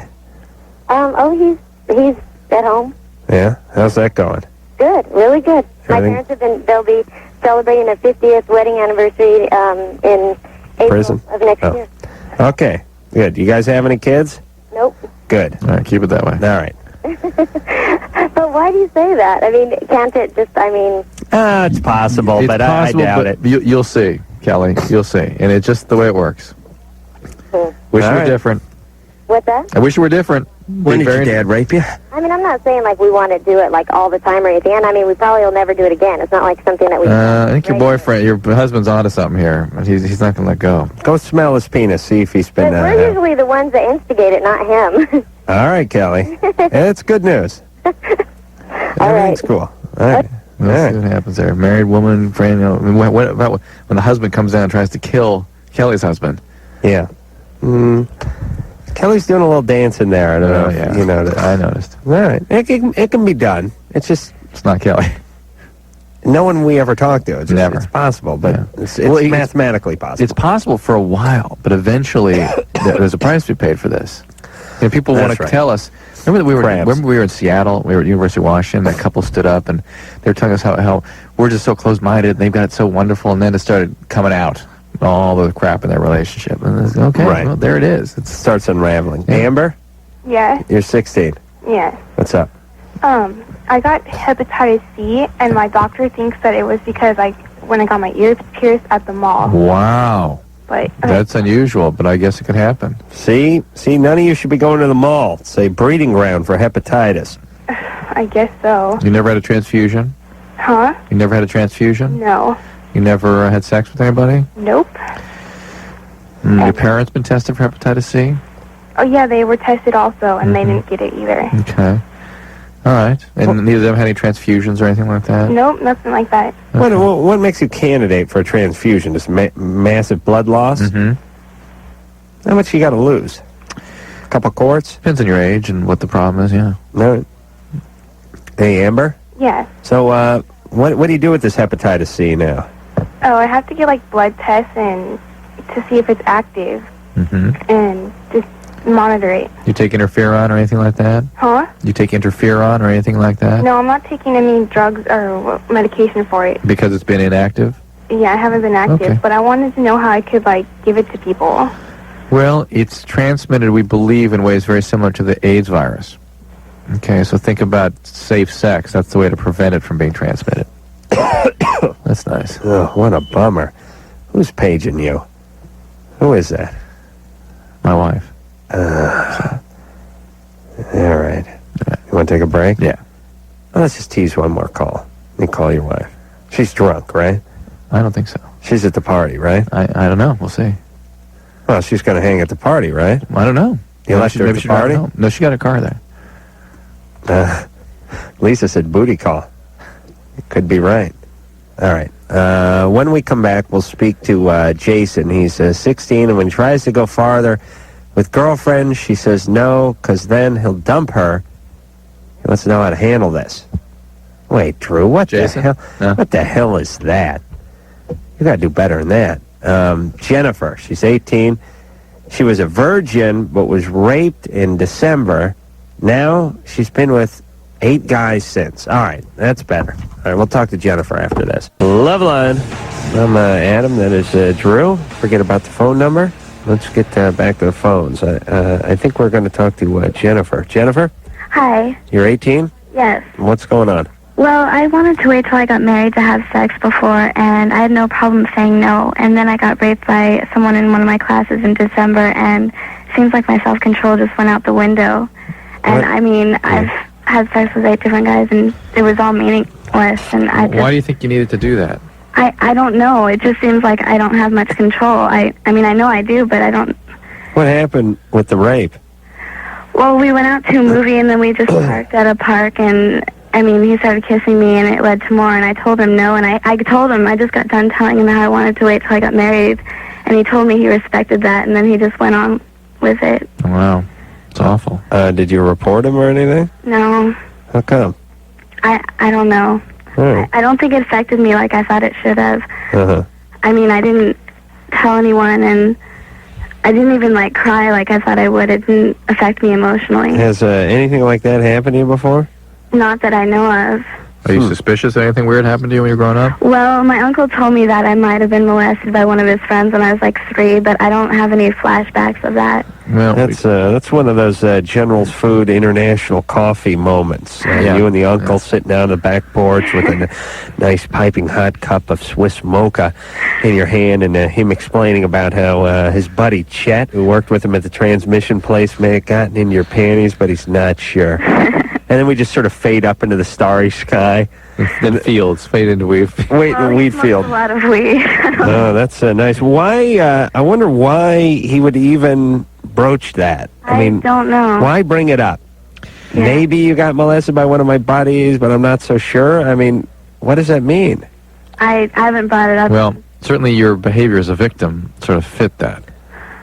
He's at home. Yeah? How's that going? Good, really good. My Everything- parents they'll be celebrating a 50th wedding anniversary in April Prison? of next Oh. year. Okay. Good. You guys have any kids? Nope. Good. All right, keep it that way. All right. But why do you say that? I mean, can't it just, It's possible, It's but possible, I doubt but it. You'll see, Kelly. You'll see. And it's just the way it works. Wish you All were right. different. What's that? I wish you were different. When did your dad rape you? I mean, I'm not saying like we want to do it like all the time or anything. And I mean, we probably will never do it again. It's not like something that we. I think your boyfriend, your husband's onto something here. He's not going to let go. Go smell his penis, see if he's been... We're usually the ones that instigate it, not him. All right, Kelly. That's good news. Everything's cool. All right. We'll see what happens there. Married woman, friend. What about when the husband comes down and tries to kill Kelly's husband? Yeah. Kelly's doing a little dancing there. I don't know if you noticed. I noticed. All right. It can be done. It's just... It's not Kelly. No one we ever talk to. It's Never. It's possible, but it's mathematically possible. It's possible for a while, but eventually there's a price to be paid for this. You know, people want That's to right. tell us. Remember we were in Seattle. We were at University of Washington. That couple stood up and they were telling us how we're just so close-minded. And they've got it so wonderful, and then it started coming out all the crap in their relationship. And it's, okay, Right. well, there it is. It starts unraveling. Amber, Yeah. you're 16. Yeah. What's up? I got hepatitis C, and my doctor thinks that it was because when I got my ears pierced at the mall. Wow. But That's unusual, but I guess it could happen. See, none of you should be going to the mall. It's a breeding ground for hepatitis. I guess so. You never had a transfusion? Huh? You never had a transfusion? No. You never had sex with anybody? Nope. Your parents been tested for hepatitis C? Oh yeah, they were tested also, and they didn't get it either. Okay. All right. And neither of them had any transfusions or anything like that? Nope, nothing like that. What makes you candidate for a transfusion? Just massive blood loss? Mm-hmm. How much you got to lose? A couple quarts? Depends on your age and what the problem is, yeah. No. Hey, Amber? Yeah. So, what do you do with this hepatitis C now? Oh, I have to get blood tests and to see if it's active Mm-hmm. and just monitor it. You take interferon or anything like that? Huh? You take interferon or anything like that? No, I'm not taking any drugs or medication for it. Because it's been inactive? Yeah, I haven't been active, Okay. but I wanted to know how I could give it to people. Well, it's transmitted, we believe, in ways very similar to the AIDS virus. Okay, so think about safe sex. That's the way to prevent it from being transmitted. That's nice. Oh, what a bummer. Who's paging you? Who is that? My wife. All right. You want to take a break? Yeah. Well, let's just tease one more call. You call your wife. She's drunk, right? I don't think so. She's at the party, right? I don't know. We'll see. Well, she's going to hang at the party, right? I don't know. You left her at the party? No, she got a car there. Lisa said booty call. Could be right. All right. When we come back, we'll speak to Jason. He's 16, and when he tries to go farther with girlfriends, she says no, because then he'll dump her. He wants to know how to handle this. Wait, Drew, what Jason? the hell? No. What the hell is that? You got to do better than that. Jennifer, she's 18. She was a virgin, but was raped in December. Now she's been with 8 guys since. All right, that's better. All right, we'll talk to Jennifer after this. Loveline. I'm Adam. That is Drew. Forget about the phone number. Let's get back to the phones. I think we're going to talk to Jennifer. Jennifer, Hi. you're 18? Yes. What's going on? Well, I wanted to wait till I got married to have sex before, and I had no problem saying no. And then I got raped by someone in one of my classes in December, and it seems like my self-control just went out the window. And, I mean, I've had sex with 8 different guys, and it was all meaningless. And I just, Why do you think you needed to do that? I don't know. It just seems like I don't have much control. I mean, I know I do, but I don't. What happened with the rape? Well, we went out to a movie, and then we just parked at a park, and I mean, he started kissing me, and it led to more, and I told him no, and I told him, I just got done telling him how I wanted to wait till I got married, and he told me he respected that, and then he just went on with it. Wow. It's awful. Did you report him or anything? No, How come? I don't know. Oh. I don't think it affected me like I thought it should have. Uh-huh. I mean, I didn't tell anyone, and I didn't even, cry like I thought I would. It didn't affect me emotionally. Has anything like that happened to you before? Not that I know of. Are you suspicious that anything weird happened to you when you were growing up? Well, my uncle told me that I might have been molested by one of his friends when I was 3, but I don't have any flashbacks of that. Well, that's one of those General's Food International coffee moments. Yeah. You and the uncle sitting down on the back porch with a nice piping hot cup of Swiss mocha. in your hand, and him explaining about how his buddy Chet, who worked with him at the transmission place, may have gotten in your panties, but he's not sure. And then we just sort of fade up into the starry sky. Then fields, fade into wheat. Wait, the wheat field. A lot of weed. Oh, that's nice. Why? I wonder why he would even broach that. I mean, don't know. Why bring it up? Yeah. Maybe you got molested by one of my buddies, but I'm not so sure. I mean, what does that mean? I haven't brought it up. Well, certainly your behavior as a victim sort of fit that.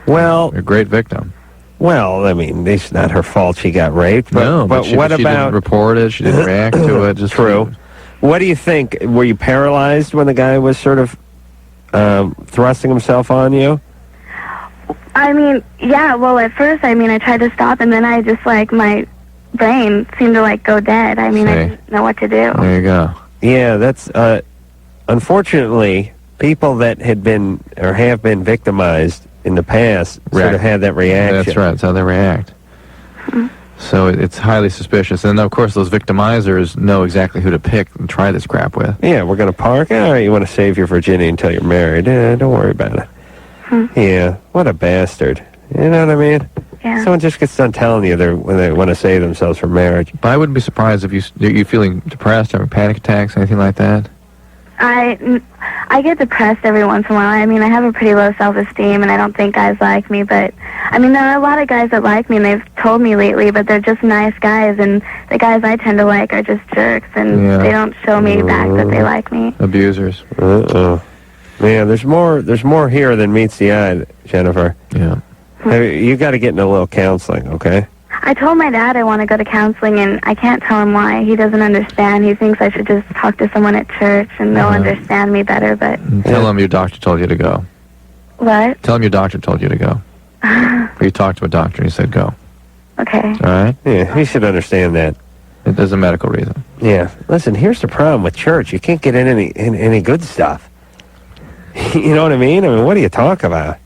Well, you're a great victim. Well, I mean, it's not her fault she got raped. But, No, but what she about didn't report it? She didn't react to it. Just true. What do you think? Were you paralyzed when the guy was sort of thrusting himself on you? I mean, yeah, well, at first, I tried to stop, and then I just, my brain seemed to, go dead. I mean, I didn't know what to do. There you go. Yeah, that's, unfortunately, people that had been or have been victimized in the past sort of had that reaction. That's right. That's how they react. So it's highly suspicious. And, of course, those victimizers know exactly who to pick and try this crap with. Yeah, we're going to park. All right, you want to save your virginity until you're married. Don't worry about it. Yeah, what a bastard. You know what I mean? Yeah. Someone just gets done telling you when they want to save themselves for marriage. But I wouldn't be surprised if you feeling depressed, having panic attacks, anything like that. I get depressed every once in a while. I mean, I have a pretty low self-esteem, and I don't think guys like me. But, I mean, there are a lot of guys that like me, and they've told me lately, but they're just nice guys, and the guys I tend to like are just jerks, and they don't show me back that they like me. Abusers. Yeah, there's more here than meets the eye, Jennifer. Yeah. You got to get into a little counseling, okay? I told my dad I want to go to counseling, and I can't tell him why. He doesn't understand. He thinks I should just talk to someone at church, and they'll understand me better, but... Tell him your doctor told you to go. What? Tell him your doctor told you to go. Or you talked to a doctor and he said go. Okay. All right? Yeah, he should understand that. There's a medical reason. Yeah. Listen, here's the problem with church. You can't get in any good stuff. You know what I mean? I mean, what do you talk about?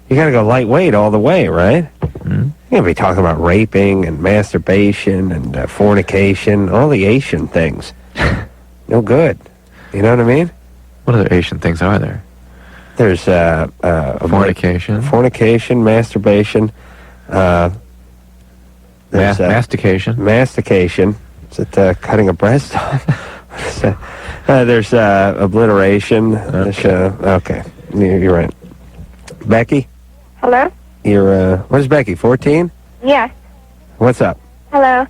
You got to go lightweight all the way, right? You're going to be talking about raping and masturbation and fornication, all the Asian things. No good. You know what I mean? What other Asian things are there? There's fornication. Fornication, masturbation. There's mastication. Mastication. Is it cutting a breast off? There's obliteration. Okay. You're right. Becky? Hello? What is Becky, 14? Yes. What's up? Hello.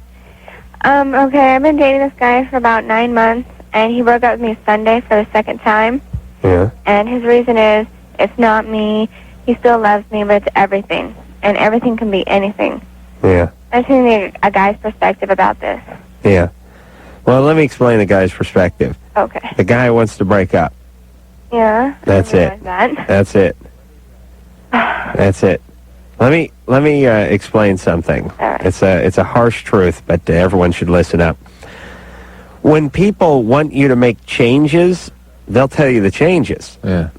Okay, I've been dating this guy for about 9 months, and he broke up with me Sunday for the second time. Yeah. And his reason is, it's not me, he still loves me, but it's everything. And everything can be anything. Yeah. I just need a guy's perspective about this. Yeah. Well, let me explain the guy's perspective. Okay. The guy wants to break up. Yeah. That's it. That. That's it. That's it. Let me explain something. Right. It's a harsh truth, but everyone should listen up. When people want you to make changes, they'll tell you the changes. Yeah.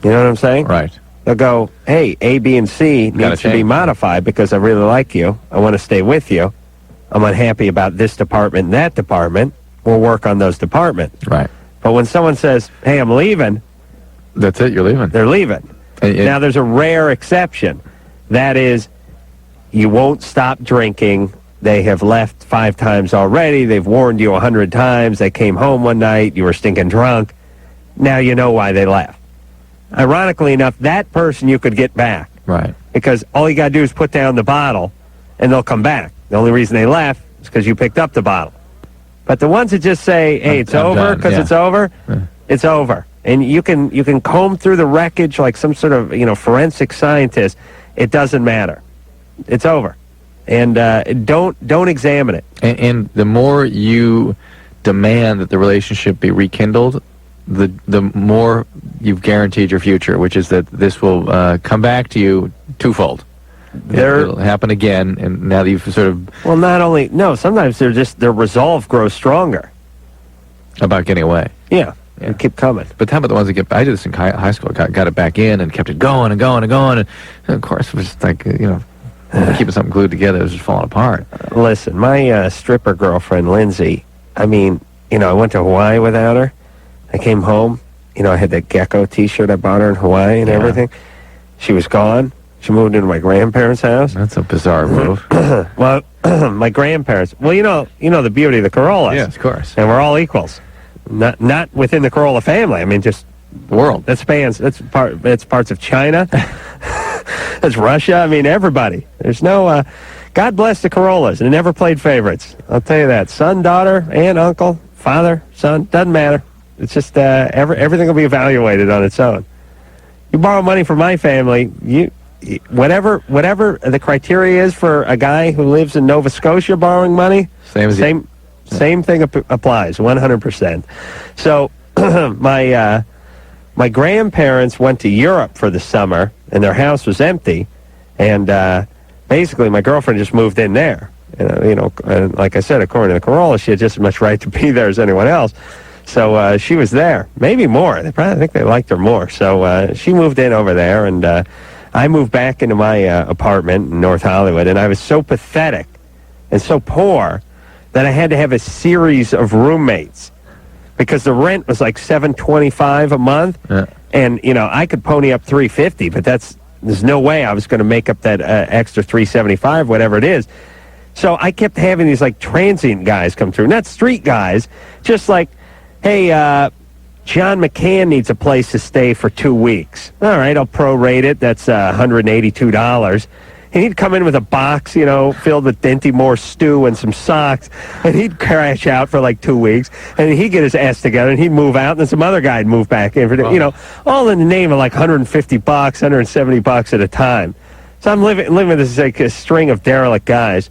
You know what I'm saying? Right. They'll go, hey, A, B, and C needs to be modified because I really like you. I want to stay with you. I'm unhappy about this department and that department. We'll work on those departments. Right. But when someone says, hey, I'm leaving. That's it, you're leaving. They're leaving. Now, there's a rare exception. That is, you won't stop drinking. They have left 5 times already. They've warned you 100 times. They came home one night. You were stinking drunk. Now you know why they left. Ironically enough, that person you could get back. Right. Because all you got to do is put down the bottle, and they'll come back. The only reason they left is because you picked up the bottle. But the ones that just say, hey, it's over because it's over, it's over. And you can comb through the wreckage like some sort of, forensic scientist. It doesn't matter. It's over. And don't examine it. And the more you demand that the relationship be rekindled, the more you've guaranteed your future, which is that this will come back to you twofold. It'll happen again, and now that you've sort of... Well, sometimes their resolve grows stronger. About getting away. Yeah. And keep coming. But how about the ones that get... I did this in high school. Got it back in and kept it going and going and going. And of course, it was like, keeping something glued together. It was just falling apart. Listen, my stripper girlfriend, Lindsay, I went to Hawaii without her. I came home. I had that gecko T-shirt I bought her in Hawaii and everything. She was gone. She moved into my grandparents' house. That's a bizarre move. Well, my grandparents. Well, you know the beauty of the Carollas. Yes, of course. And we're all equals. Not within the Carolla family. I mean, just the world. That spans. That's parts of China. That's Russia. I mean, everybody. There's no. God bless the Carollas. They never played favorites. I'll tell you that. Son, daughter, aunt, uncle, father, son, doesn't matter. It's just everything will be evaluated on its own. You borrow money from my family, whatever the criteria is for a guy who lives in Nova Scotia borrowing money, same thing applies, 100%. So my grandparents went to Europe for the summer, and their house was empty, and basically my girlfriend just moved in there. And like I said, according to the Carolla, she had just as much right to be there as anyone else. So she was there, maybe more. I think they liked her more. So she moved in over there, and I moved back into my apartment in North Hollywood, and I was so pathetic and so poor that I had to have a series of roommates because the rent was like $725 a month, and I could pony up $350, but there's no way I was going to make up that extra $375, whatever it is. So I kept having these like transient guys come through, not street guys, just like, hey, John McCann needs a place to stay for 2 weeks. All right, I'll prorate it. That's $182. And he'd come in with a box, filled with Dinty Moore stew and some socks, and he'd crash out for like 2 weeks, and he'd get his ass together, and he'd move out, and then some other guy'd move back in, all in the name of like $150, $170 at a time. So I'm living with this like a string of derelict guys.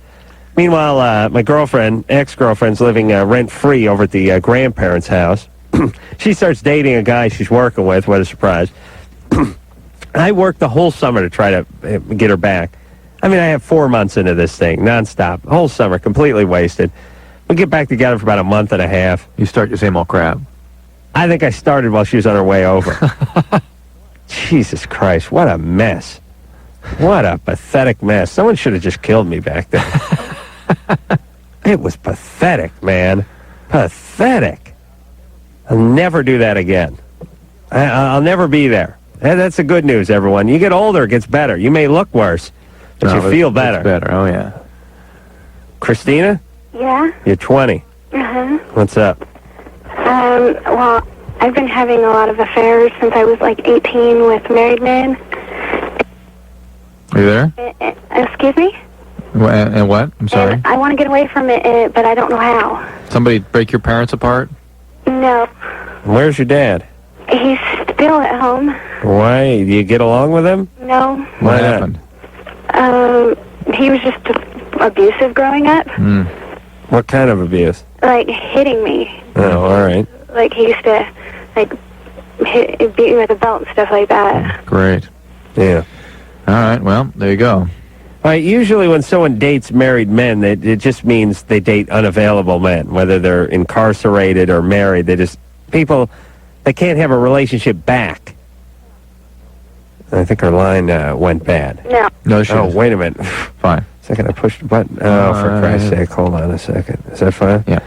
Meanwhile, my ex-girlfriend's living rent-free over at the grandparents' house. She starts dating a guy she's working with. What a surprise. I worked the whole summer to try to get her back. I mean, I have 4 months into this thing, nonstop. Whole summer, completely wasted. We get back together for about a month and a half. You start your same old crap. I think I started while she was on her way over. Jesus Christ, what a mess. What a pathetic mess. Someone should have just killed me back then. It was pathetic, man. Pathetic. I'll never do that again. I'll never be there. That's the good news, everyone. You get older, it gets better. You may look worse, but you feel better. It's better, oh yeah. Christina? Yeah? You're 20. Uh-huh. What's up? Well, I've been having a lot of affairs since I was like 18 with married men. Are you there? Excuse me? And what? I'm sorry. And I want to get away from it, but I don't know how. Somebody break your parents apart? No. Where's your dad? He's still at home. Why? Do you get along with him? No. What happened? He was just abusive growing up. What kind of abuse? Like hitting me. Oh, all right. Like he used to, beat me with a belt and stuff like that. Great. Yeah. All right, well, there you go. All right, usually when someone dates married men, it just means they date unavailable men, whether they're incarcerated or married. They can't have a relationship back. I think our line went bad. No. No, she doesn't. Wait a minute. Fine. Second, I pushed the button. Oh, for Christ's sake, hold on a second. Is that fine? Yeah.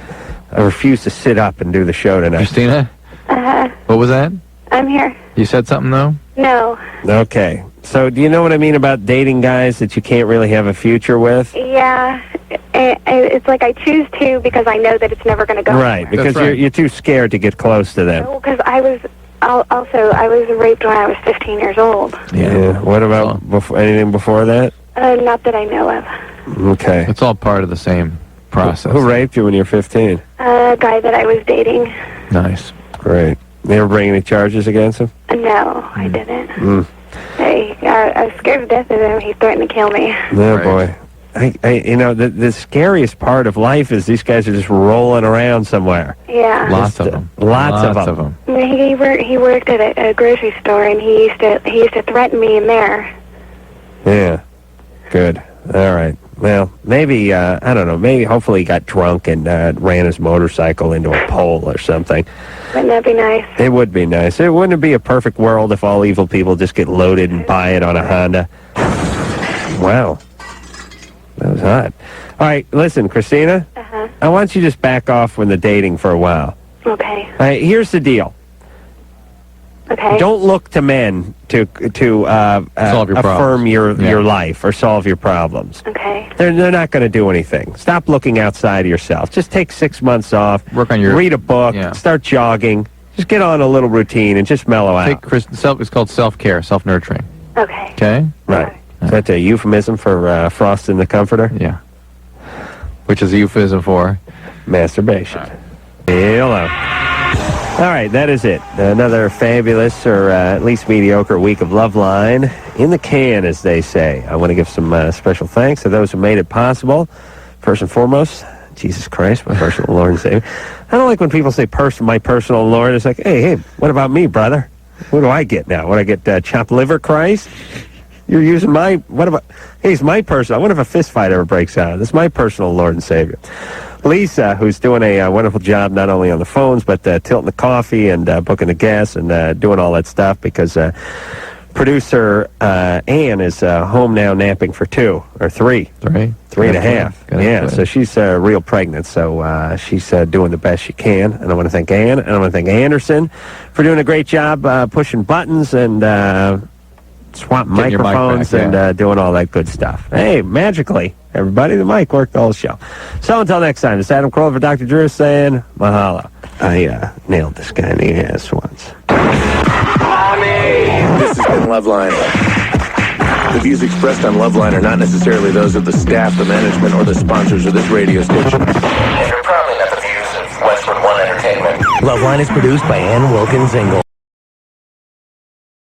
I refuse to sit up and do the show tonight. Christina? Uh-huh. What was that? I'm here. You said something, though? No. Okay. So do you know what I mean about dating guys that you can't really have a future with? Yeah. It's like I choose to because I know that it's never going to go Right, because you're too scared to get close to them. Because I was raped when I was 15 years old. Yeah. What about anything before that? Not that I know of. Okay. It's all part of the same process. Who raped you when you were 15? A guy that I was dating. Nice. Great. You ever bring any charges against him? No, I didn't. I was scared to death of him. He threatened to kill me. Oh, boy. The scariest part of life is these guys are just rolling around somewhere. Yeah. Lots of them. Lots of them. He worked at a grocery store, and he used to threaten me in there. Yeah. Good. All right. Well, maybe, I don't know, maybe hopefully he got drunk and ran his motorcycle into a pole or something. Wouldn't that be nice? It would be nice. Wouldn't it be a perfect world if all evil people just get loaded and buy it on a Honda? Wow. That was hot. All right, listen, Christina. Uh-huh. I want you to just back off from the dating for a while. Okay. All right, here's the deal. Okay. Don't look to men to Solve your affirm problems. your life or solve your problems. Okay. They're not going to do anything. Stop looking outside of yourself. Just take 6 months off. Work on your... Read a book. Yeah. Start jogging. Just get on a little routine and just mellow out. It's called self-care, self-nurturing. Okay. Okay? Right. Is that a euphemism for frosting the comforter? Yeah. Which is a euphemism for? Masturbation. Hello. All right, that is it. Another fabulous, or at least mediocre, week of Loveline in the can, as they say. I want to give some special thanks to those who made it possible. First and foremost, Jesus Christ, my personal Lord and Savior. I don't like when people say my personal Lord. It's like, hey, what about me, brother? What do I get now? What, I get chopped liver, Christ? You're using what about, hey, it's my personal, I wonder if a fist fight ever breaks out. It's my personal Lord and Savior. Lisa, who's doing a wonderful job not only on the phones, but tilting the coffee and booking the gas and doing all that stuff, because producer Ann is home now napping for 2 or 3. 3.5. Yeah, so she's real pregnant, so she's doing the best she can. And I want to thank Ann, and I want to thank Anderson for doing a great job pushing buttons and swapping microphones and doing all that good stuff. Hey, magically, everybody, the mic worked the whole show. So until next time, it's Adam Carolla for Dr. Drew saying mahalo. I nailed this guy in the ass once. This has been Loveline. The views expressed on Loveline are not necessarily those of the staff, the management, or the sponsors of this radio station. And are probably not the views of Westwood One Entertainment. Loveline is produced by Ann Wilkins Ingle.